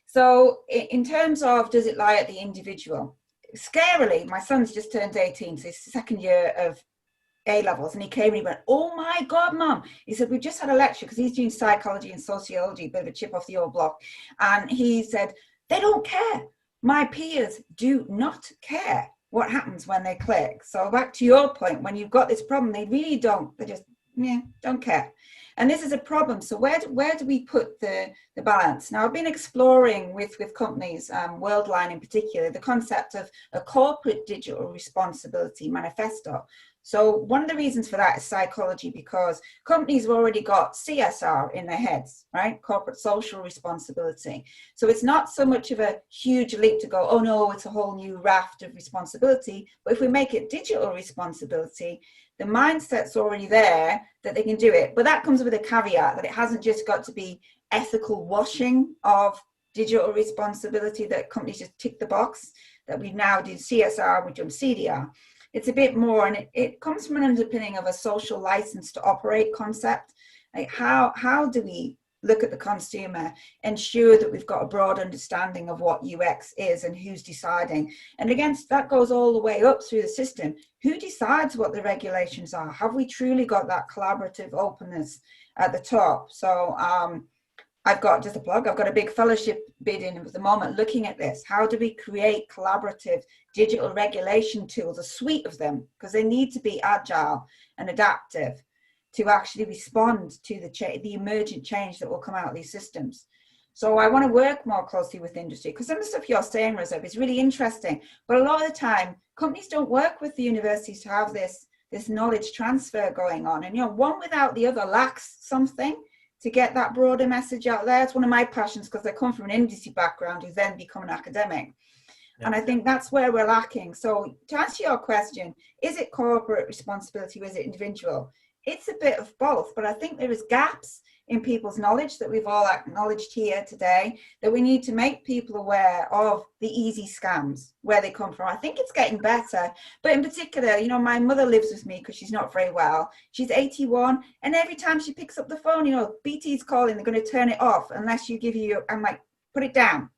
So in terms of, does it lie at the individual? Scarily, my son's just turned 18, so it's the second year of A-levels, and he came and he went, "Oh my God, Mum." He said, "We've just had a lecture," because he's doing psychology and sociology, a bit of a chip off the old block. And he said, "They don't care. My peers do not care what happens when they click." So back to your point, when you've got this problem, they really don't. They just, don't care. And this is a problem. So where do we put the balance? Now, I've been exploring with companies, Worldline in particular, the concept of a corporate digital responsibility manifesto. So one of the reasons for that is psychology, because companies have already got CSR in their heads, right? Corporate social responsibility. So it's not so much of a huge leap to go, oh no, it's a whole new raft of responsibility. But if we make it digital responsibility, the mindset's already there that they can do it. But that comes with a caveat that it hasn't just got to be ethical washing of digital responsibility, that companies just tick the box, that we now do CSR, we've done CDR. It's a bit more, and it comes from an underpinning of a social license to operate concept. Like how do we look at the consumer, ensure that we've got a broad understanding of what UX is and who's deciding? And against that goes all the way up through the system. Who decides what the regulations are? Have we truly got that collaborative openness at the top? So I've got, just a plug, I've got a big fellowship bid in at the moment looking at this. How do we create collaborative digital regulation tools, a suite of them, because they need to be agile and adaptive to actually respond to the emergent change that will come out of these systems. So I want to work more closely with industry, because some of the stuff you're saying, Rosa, is really interesting. But a lot of the time, companies don't work with the universities to have this knowledge transfer going on. And, one without the other lacks something to get that broader message out there. It's one of my passions, because I come from an industry background who's then become an academic. Yeah. And I think that's where we're lacking. So to answer your question, is it corporate responsibility or is it individual? It's a bit of both, but I think there is gaps in people's knowledge that we've all acknowledged here today, that we need to make people aware of the easy scams, where they come from. I think it's getting better, but in particular, my mother lives with me because she's not very well. She's 81, and every time she picks up the phone, BT's calling, they're going to turn it off unless you I'm like, put it down.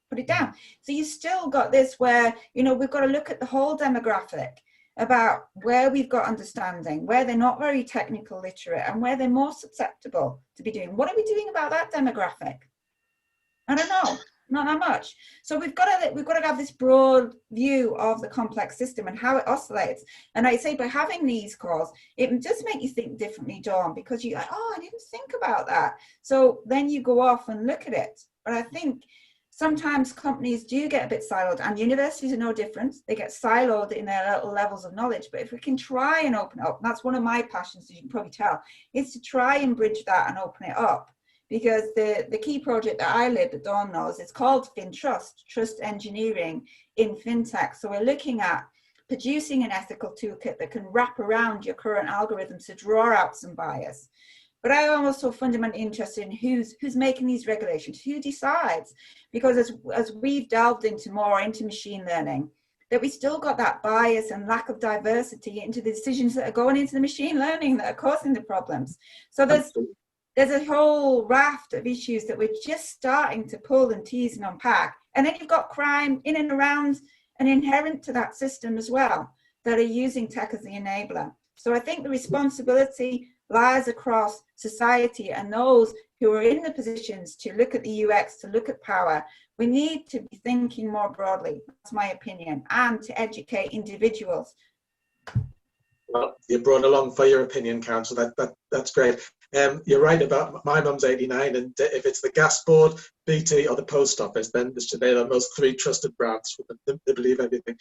So you still got this where, we've got to look at the whole demographic, about where we've got understanding, where they're not very technical literate, and where they're more susceptible to be doing. What are we doing about that demographic? I don't know, not that much. So we've got to have this broad view of the complex system and how it oscillates. And I say, by having these calls, it does make you think differently, Dawn, because you're like, oh, I didn't think about that. So then you go off and look at it. But I think sometimes companies do get a bit siloed, and universities are no different. They get siloed in their little levels of knowledge. But if we can try and open it up, and that's one of my passions, as you can probably tell, is to try and bridge that and open it up. Because the key project that I led, that Dawn knows, it's called FinTrust, Trust Engineering in FinTech. So we're looking at producing an ethical toolkit that can wrap around your current algorithms to draw out some bias. But I am also fundamentally interested in who's making these regulations, who decides, because as we've delved into machine learning, that we still got that bias and lack of diversity into the decisions that are going into the machine learning that are causing the problems. So there's a whole raft of issues that we're just starting to pull and tease and unpack. And then you've got crime in and around and inherent to that system as well, that are using tech as the enabler. So I think the responsibility lies across society and those who are in the positions to look at the UX, to look at power. We need to be thinking more broadly, that's my opinion, and to educate individuals. Well, you're brought along for your opinion, Council. That's great. You're right about my mum's 89, and if it's the gas board, BT, or the post office, then they're the most 3 trusted brands. They believe everything.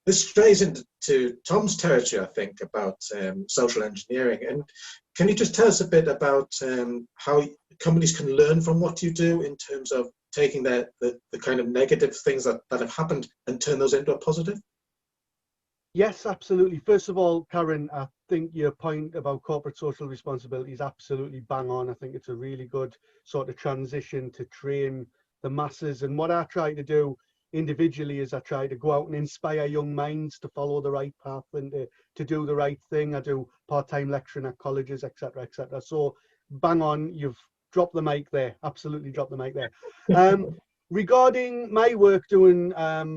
This strays into Tom's territory, I think, about social engineering. And can you just tell us a bit about how companies can learn from what you do in terms of taking the kind of negative things that have happened and turn those into a positive? Yes, absolutely. First of all, Karen, I think your point about corporate social responsibility is absolutely bang on. I think it's a really good sort of transition to train the masses. And what I try to do individually is I try to go out and inspire young minds to follow the right path and to do the right thing. I do part-time lecturing at colleges, etc., etc. So bang on, you've dropped the mic there. Absolutely dropped the mic there. Regarding my work doing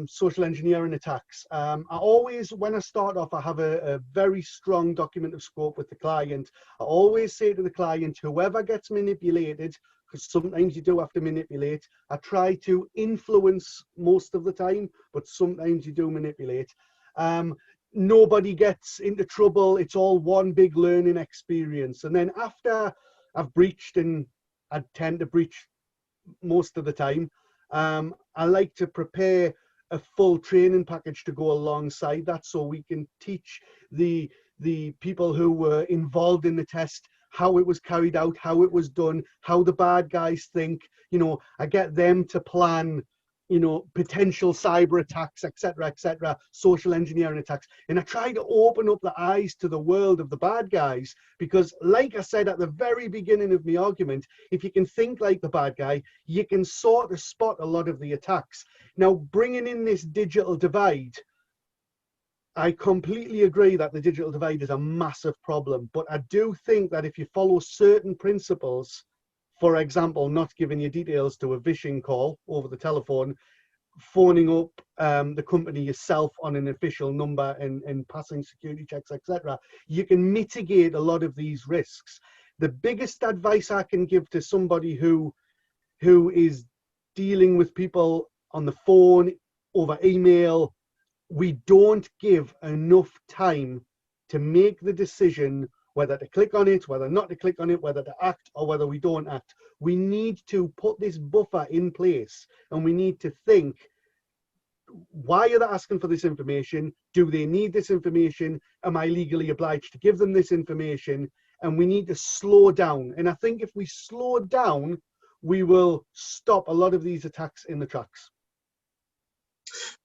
social engineering attacks, I always, when I start off, I have a very strong document of scope with the client. I always say to the client, whoever gets manipulated, because sometimes you do have to manipulate, I try to influence most of the time, but sometimes you do manipulate. Nobody gets into trouble. It's all one big learning experience. And then after I've breached, and I tend to breach most of the time, I like to prepare a full training package to go alongside that, so we can teach the people who were involved in the test how it was carried out, how it was done, how the bad guys think. You know, I get them to plan, you know, potential cyber attacks, etc., social engineering attacks. And I try to open up the eyes to the world of the bad guys, because like I said at the very beginning of my argument, if you can think like the bad guy, you can sort of spot a lot of the attacks. Now, bringing in this digital divide, I completely agree that the digital divide is a massive problem, but I do think that if you follow certain principles, for example, not giving you details to a phishing call over the telephone, phoning up the company yourself on an official number and passing security checks, etc., you can mitigate a lot of these risks. The biggest advice I can give to somebody who is dealing with people on the phone, over email, we don't give enough time to make the decision whether to click on it, whether not to click on it, whether to act or whether we don't act. We need to put this buffer in place, and we need to think, why are they asking for this information? Do they need this information? Am I legally obliged to give them this information? And we need to slow down. And I think if we slow down, we will stop a lot of these attacks in the tracks.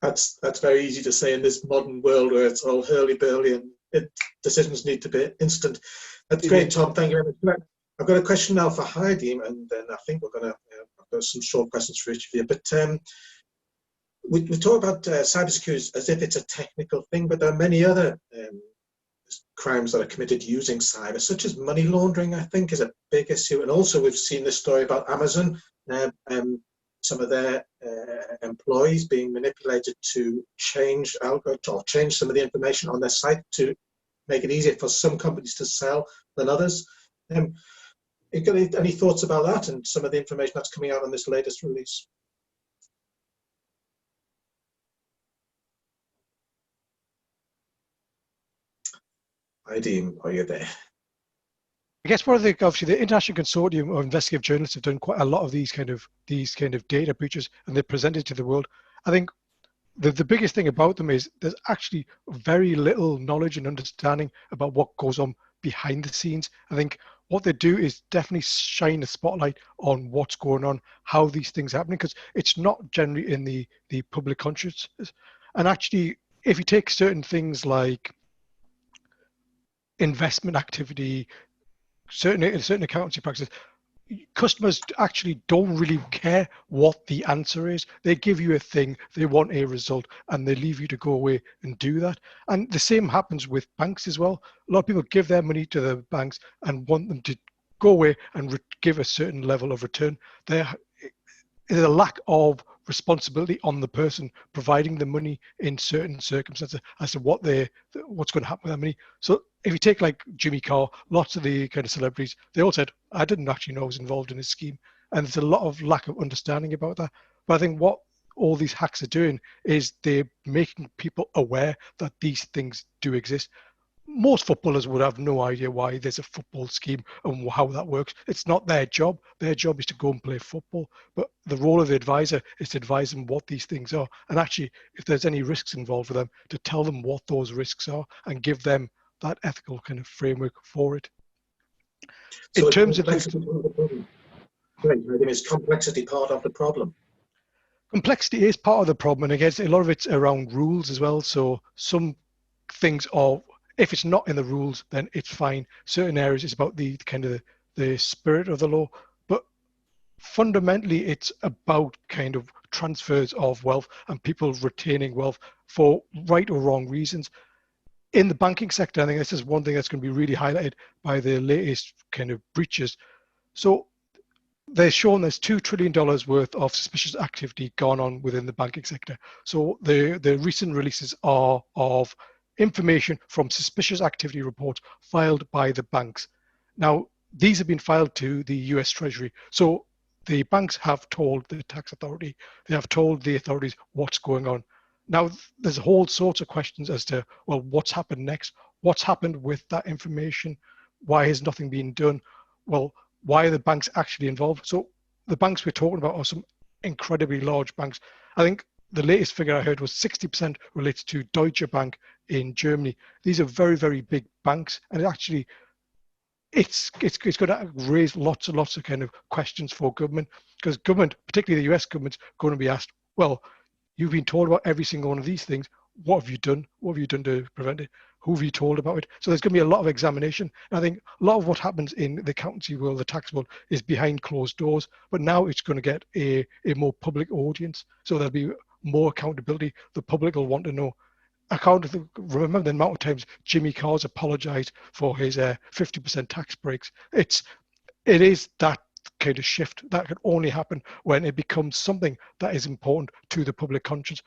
That's very easy to say in this modern world where it's all hurly-burly and decisions need to be instant. That's great, Tom. Thank you very much. I've got a question now for Heidi, and then I think we're going to I've got some short questions for each of you. But we talk about cybersecurity as if it's a technical thing, but there are many other crimes that are committed using cyber, such as money laundering, I think, is a big issue. And also we've seen this story about Amazon, some of their employees being manipulated to change or change some of the information on their site to make it easier for some companies to sell than others. You got any thoughts about that and some of the information that's coming out on this latest release? Heidi, are you there? I guess obviously the International Consortium of Investigative Journalists have done quite a lot of these kind of data breaches, and they're presented to the world. I think the biggest thing about them is there's actually very little knowledge and understanding about what goes on behind the scenes. I think what they do is definitely shine a spotlight on what's going on, how these things are happening, because it's not generally in the public consciousness. And actually, if you take certain things like investment activity, certain accountancy practices, customers actually don't really care what the answer is. They give you a thing, they want a result, and they leave you to go away and do that. And the same happens with banks as well. A lot of people give their money to the banks and want them to go away and give a certain level of return. There is a lack of responsibility on the person providing the money in certain circumstances as to what's going to happen with that money. So if you take like Jimmy Carr, lots of the kind of celebrities, they all said, I didn't actually know I was involved in this scheme. And there's a lot of lack of understanding about that. But I think what all these hacks are doing is they're making people aware that these things do exist. Most footballers would have no idea why there's a football scheme and how that works. It's not their job. Their job is to go and play football. But the role of the advisor is to advise them what these things are. And actually, if there's any risks involved with them, to tell them what those risks are and give them that ethical kind of framework for it. So in terms of is complexity part of the problem? Complexity is part of the problem. And again, a lot of it's around rules as well. So some things are, if it's not in the rules, then it's fine. Certain areas, it's about the kind of the spirit of the law. But fundamentally, it's about kind of transfers of wealth and people retaining wealth for right or wrong reasons. In the banking sector, I think this is one thing that's going to be really highlighted by the latest kind of breaches. So they're shown there's $2 trillion worth of suspicious activity gone on within the banking sector. So the recent releases are of information from suspicious activity reports filed by the banks. Now, these have been filed to the US Treasury. So the banks have told the tax authority, they have told the authorities what's going on. Now, there's all sorts of questions as to, well, what's happened next? What's happened with that information? Why has nothing been done? Well, why are the banks actually involved? So the banks we're talking about are some incredibly large banks. I think the latest figure I heard was 60% relates to Deutsche Bank in Germany. These are very, very big banks, and it's going to raise lots and lots of kind of questions for government, because government, particularly the US government's going to be asked, well, you've been told about every single one of these things. What have you done? What have you done to prevent it? Who have you told about it? So there's going to be a lot of examination. And I think a lot of what happens in the accountancy world, the tax world, is behind closed doors. But now it's going to get a more public audience. So there'll be more accountability. The public will want to know. Remember the amount of times Jimmy Carr's apologized for his 50% tax breaks. It is that kind of shift that can only happen when it becomes something that is important to the public conscience.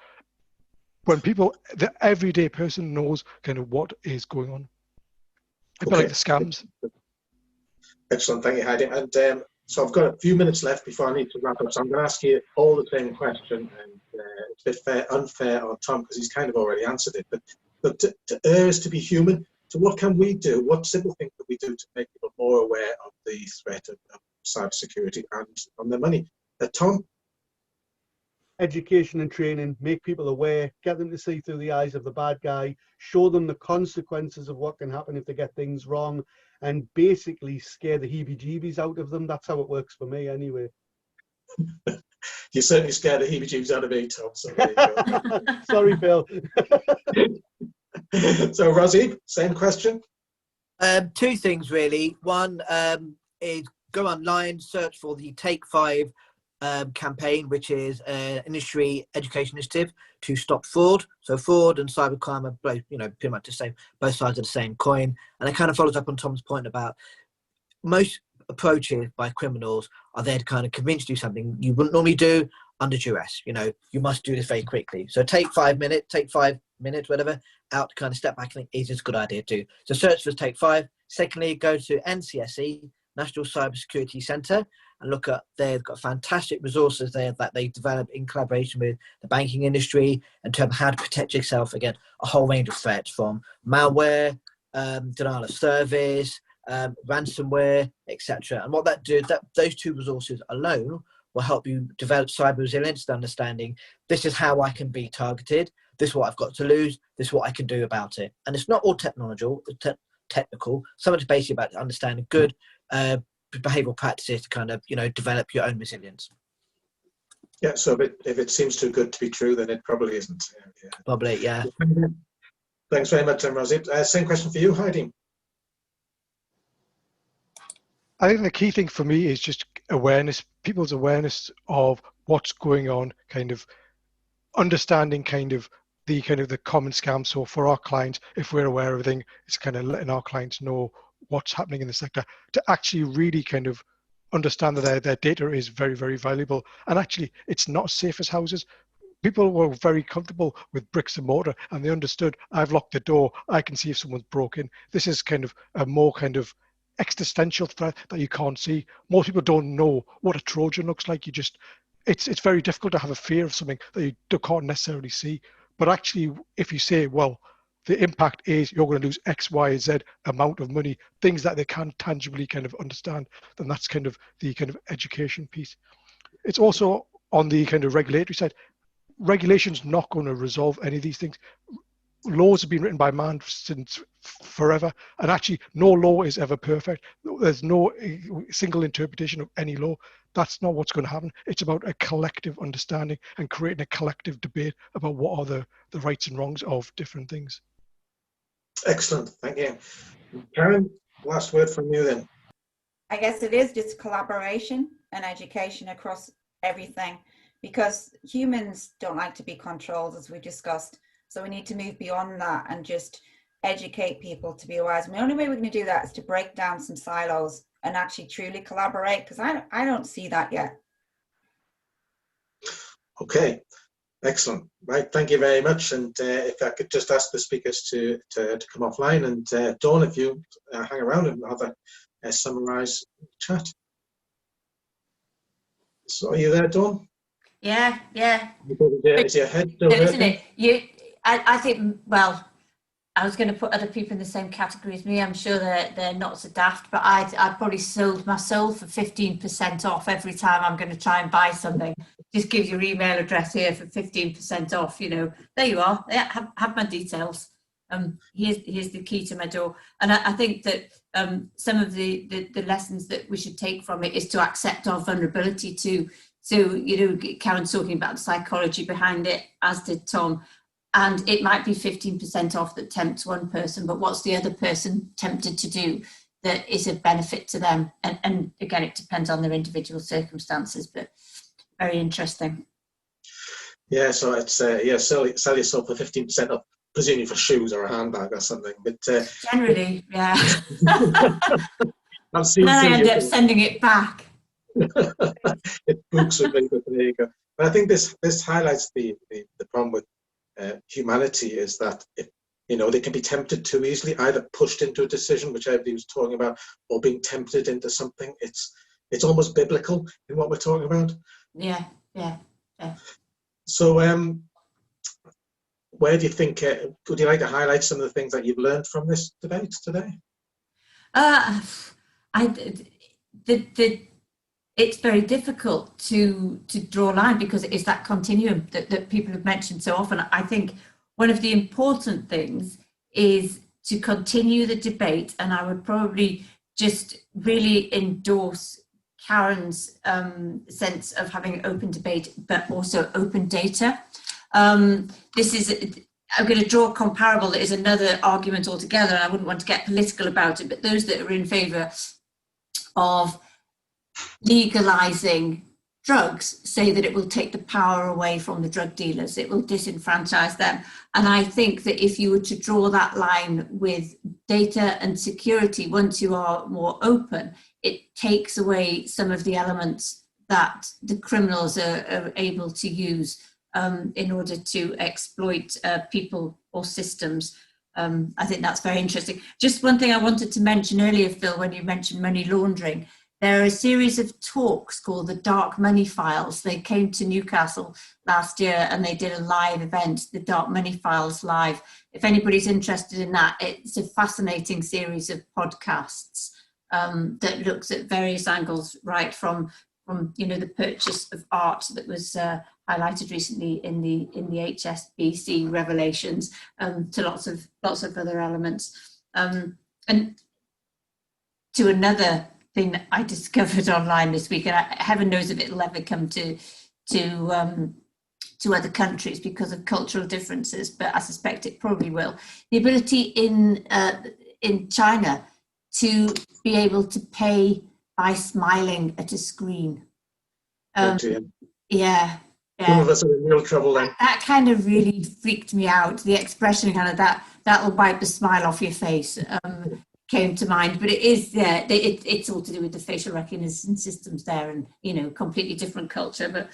When people, the everyday person knows kind of what is going on. I feel like the scams. Excellent, thank you, Heidi. And so I've got a few minutes left before I need to wrap up. So I'm going to ask you all the same question, and it's a bit unfair on Tom because he's kind of already answered it. But to err is to be human. So what can we do? What simple thing can we do to make people more aware of the threat of cybersecurity and on their money? Tom? Education and training, make people aware, get them to see through the eyes of the bad guy, show them the consequences of what can happen if they get things wrong, and basically scare the heebie-jeebies out of them. That's how it works for me anyway. You certainly scared the heebie-jeebies out of me, Tom. So there you go. Sorry, Phil. So, Rosie, same question? Two things, really. One is go online, search for the Take 5 campaign, which is an industry education initiative to stop fraud. So fraud and cybercrime are both, pretty much the same, both sides of the same coin. And it kind of follows up on Tom's point about most approaches by criminals are there to kind of convince you something you wouldn't normally do under duress. You must do this very quickly. So take 5 minutes, whatever, out to kind of step back and think, is this a good idea to do? So search for Take 5. Secondly, go to NCSE, National Cybersecurity Centre, and look at, they've got fantastic resources there that they develop in collaboration with the banking industry in terms of how to protect yourself against a whole range of threats, from malware, denial of service, ransomware, etc. And what that does, those two resources alone will help you develop cyber resilience and understanding, this is how I can be targeted, this is what I've got to lose, this is what I can do about it. And it's not all technical. Some of it's basically about understanding good behavioral practices to kind of, develop your own resilience. Yeah, so if it seems too good to be true, then it probably isn't. Yeah. Probably, yeah. Thanks very much, Rosie. Same question for you, Heidi. I think the key thing for me is just awareness, people's awareness of what's going on, kind of understanding the common scam. So for our clients, if we're aware of everything, it's kind of letting our clients know what's happening in the sector, to actually really kind of understand that their data is very, very valuable. And actually, it's not as safe as houses. People were very comfortable with bricks and mortar, and they understood, I've locked the door, I can see if someone's broken. This is kind of a more kind of existential threat that you can't see. Most people don't know what a Trojan looks like. It's very difficult to have a fear of something that you can't necessarily see. But actually, if you say, well, the impact is you're going to lose X, Y, Z amount of money, things that they can tangibly kind of understand, then that's kind of the kind of education piece. It's also on the kind of regulatory side. Regulation's not going to resolve any of these things. Laws have been written by man since forever, and actually no law is ever perfect. There's no single interpretation of any law. That's not what's going to happen. It's about a collective understanding and creating a collective debate about what are the rights and wrongs of different things. Excellent, thank you. Karen, last word from you then. I guess it is just collaboration and education across everything, because humans don't like to be controlled, as we discussed. So we need to move beyond that and just educate people to be wise. And the only way we're going to do that is to break down some silos and actually truly collaborate, because I don't see that yet. Okay, excellent. Right, thank you very much. And if I could just ask the speakers to come offline, and Dawn, if you hang around and have a summarise chat. So are you there, Dawn? Yeah. Is your head still Good, working? isn't it? I think, well, I was going to put other people in the same category as me. I'm sure they're not so daft, but I probably sold my soul for 15% off every time I'm going to try and buy something. Just give your email address here for 15% off. You know, there you are. Yeah, have my details. Here's the key to my door. And I think that some of the lessons that we should take from it is to accept our vulnerability too. So, you know, Karen's talking about the psychology behind it, as did Tom. And it might be 15% off that tempts one person, but what's the other person tempted to do that is of benefit to them? And again, it depends on their individual circumstances, but very interesting. Yeah, so it's sell yourself for 15% off, presumably for shoes or a handbag or something. But generally, yeah. I've seen. Then I end up sending it back. It books with me, but there you go. But I think this highlights the problem with humanity, is that they can be tempted too easily, either pushed into a decision, which everybody was talking about, or being tempted into something. It's almost biblical in what we're talking about. Yeah. So where do you think, would you like to highlight some of the things that you've learned from this debate today? It's very difficult to draw a line, because it is that continuum that people have mentioned so often. I think one of the important things is to continue the debate, and I would probably just really endorse Karen's sense of having open debate, but also open data. I'm going to draw a comparable that is another argument altogether, and I wouldn't want to get political about it, but those that are in favour of legalizing drugs say that it will take the power away from the drug dealers, it will disenfranchise them. And I think that if you were to draw that line with data and security, once you are more open, it takes away some of the elements that the criminals are able to use in order to exploit people or systems. I think that's very interesting. Just one thing I wanted to mention earlier, Phil, when you mentioned money laundering, there are a series of talks called the Dark Money Files. They came to Newcastle last year and they did a live event, the Dark Money Files Live. If anybody's interested in that, it's a fascinating series of podcasts that looks at various angles, right from the purchase of art that was highlighted recently in the HSBC revelations, to lots of other elements, and to another thing that I discovered online this week, and heaven knows if it'll ever come to other countries because of cultural differences, but I suspect it probably will. The ability in China to be able to pay by smiling at a screen. Yeah. Some of us are in real trouble then. That kind of really freaked me out. The expression kind of that'll wipe the smile off your face. came to mind, but it is, yeah, it's all to do with the facial recognition systems there, and completely different culture. But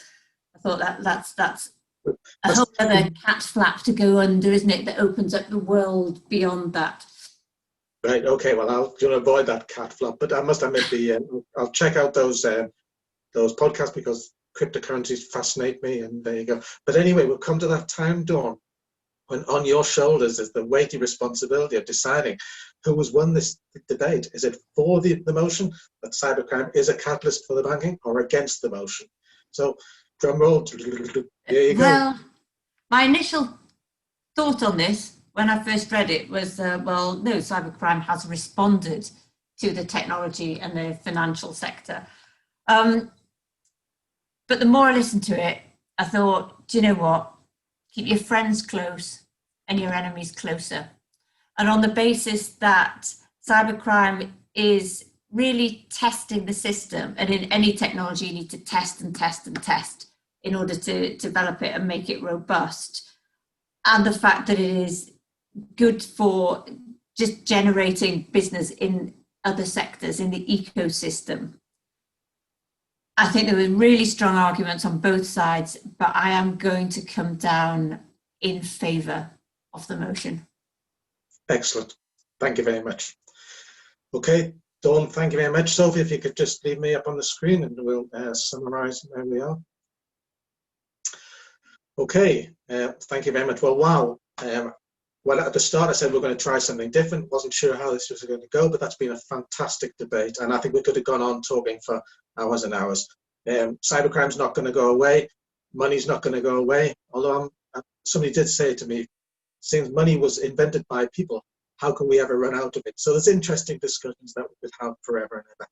I thought that's a whole other cat flap to go under, isn't it? That opens up the world beyond that. Right. Okay. Well, I'll avoid that cat flap, but I must admit I'll check out those podcasts because cryptocurrencies fascinate me, and there you go. But anyway, we'll come to that time, Dawn, when on your shoulders is the weighty responsibility of deciding who has won this debate. Is it for the motion that cybercrime is a catalyst for the banking, or against the motion? So, drum roll. There you go. Well, my initial thought on this when I first read it was, well, no, cybercrime has responded to the technology and the financial sector. But the more I listened to it, I thought, do you know what? Keep your friends close and your enemies closer. And on the basis that cybercrime is really testing the system, and in any technology you need to test and test and test in order to develop it and make it robust. And the fact that it is good for just generating business in other sectors in the ecosystem. I think there were really strong arguments on both sides, but I am going to come down in favour of the motion. Excellent. Thank you very much. Okay, Dawn, thank you very much. Sophie, if you could just leave me up on the screen and we'll summarise where we are. Okay, thank you very much. Well, wow. Well, at the start, I said we're going to try something different. Wasn't sure how this was going to go, but that's been a fantastic debate. And I think we could have gone on talking for hours and hours. Cybercrime's not going to go away. Money's not going to go away. Although somebody did say to me, since money was invented by people, how can we ever run out of it? So there's interesting discussions that we could have forever and ever.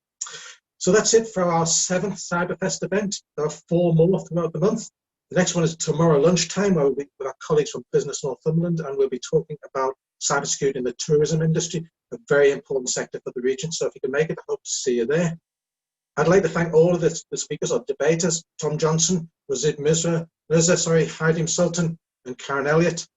So that's it for our 7th Cyberfest event. There are 4 more throughout the month. The next one is tomorrow lunchtime, where we'll be with our colleagues from Business Northumberland, and we'll be talking about cybersecurity in the tourism industry, a very important sector for the region. So if you can make it, I hope to see you there. I'd like to thank all of the speakers or debaters, Tom Johnson, Razid Mirza, Haidim Sultan, and Karen Elliott.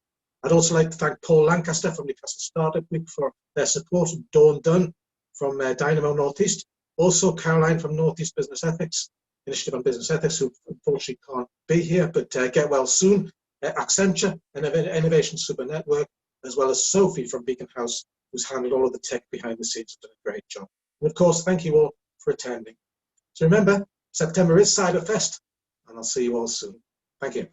I'd also like to thank Paul Lancaster from Newcastle Startup for their support, and Dawn Dunn from Dynamo Northeast. Also Caroline from Northeast Business Ethics, Initiative on Business Ethics, who unfortunately can't be here, but get well soon. Accenture and Innovation Super Network, as well as Sophie from Beacon House, who's handled all of the tech behind the scenes, done a great job. And of course, thank you all for attending. So remember, September is Cyberfest, and I'll see you all soon. Thank you.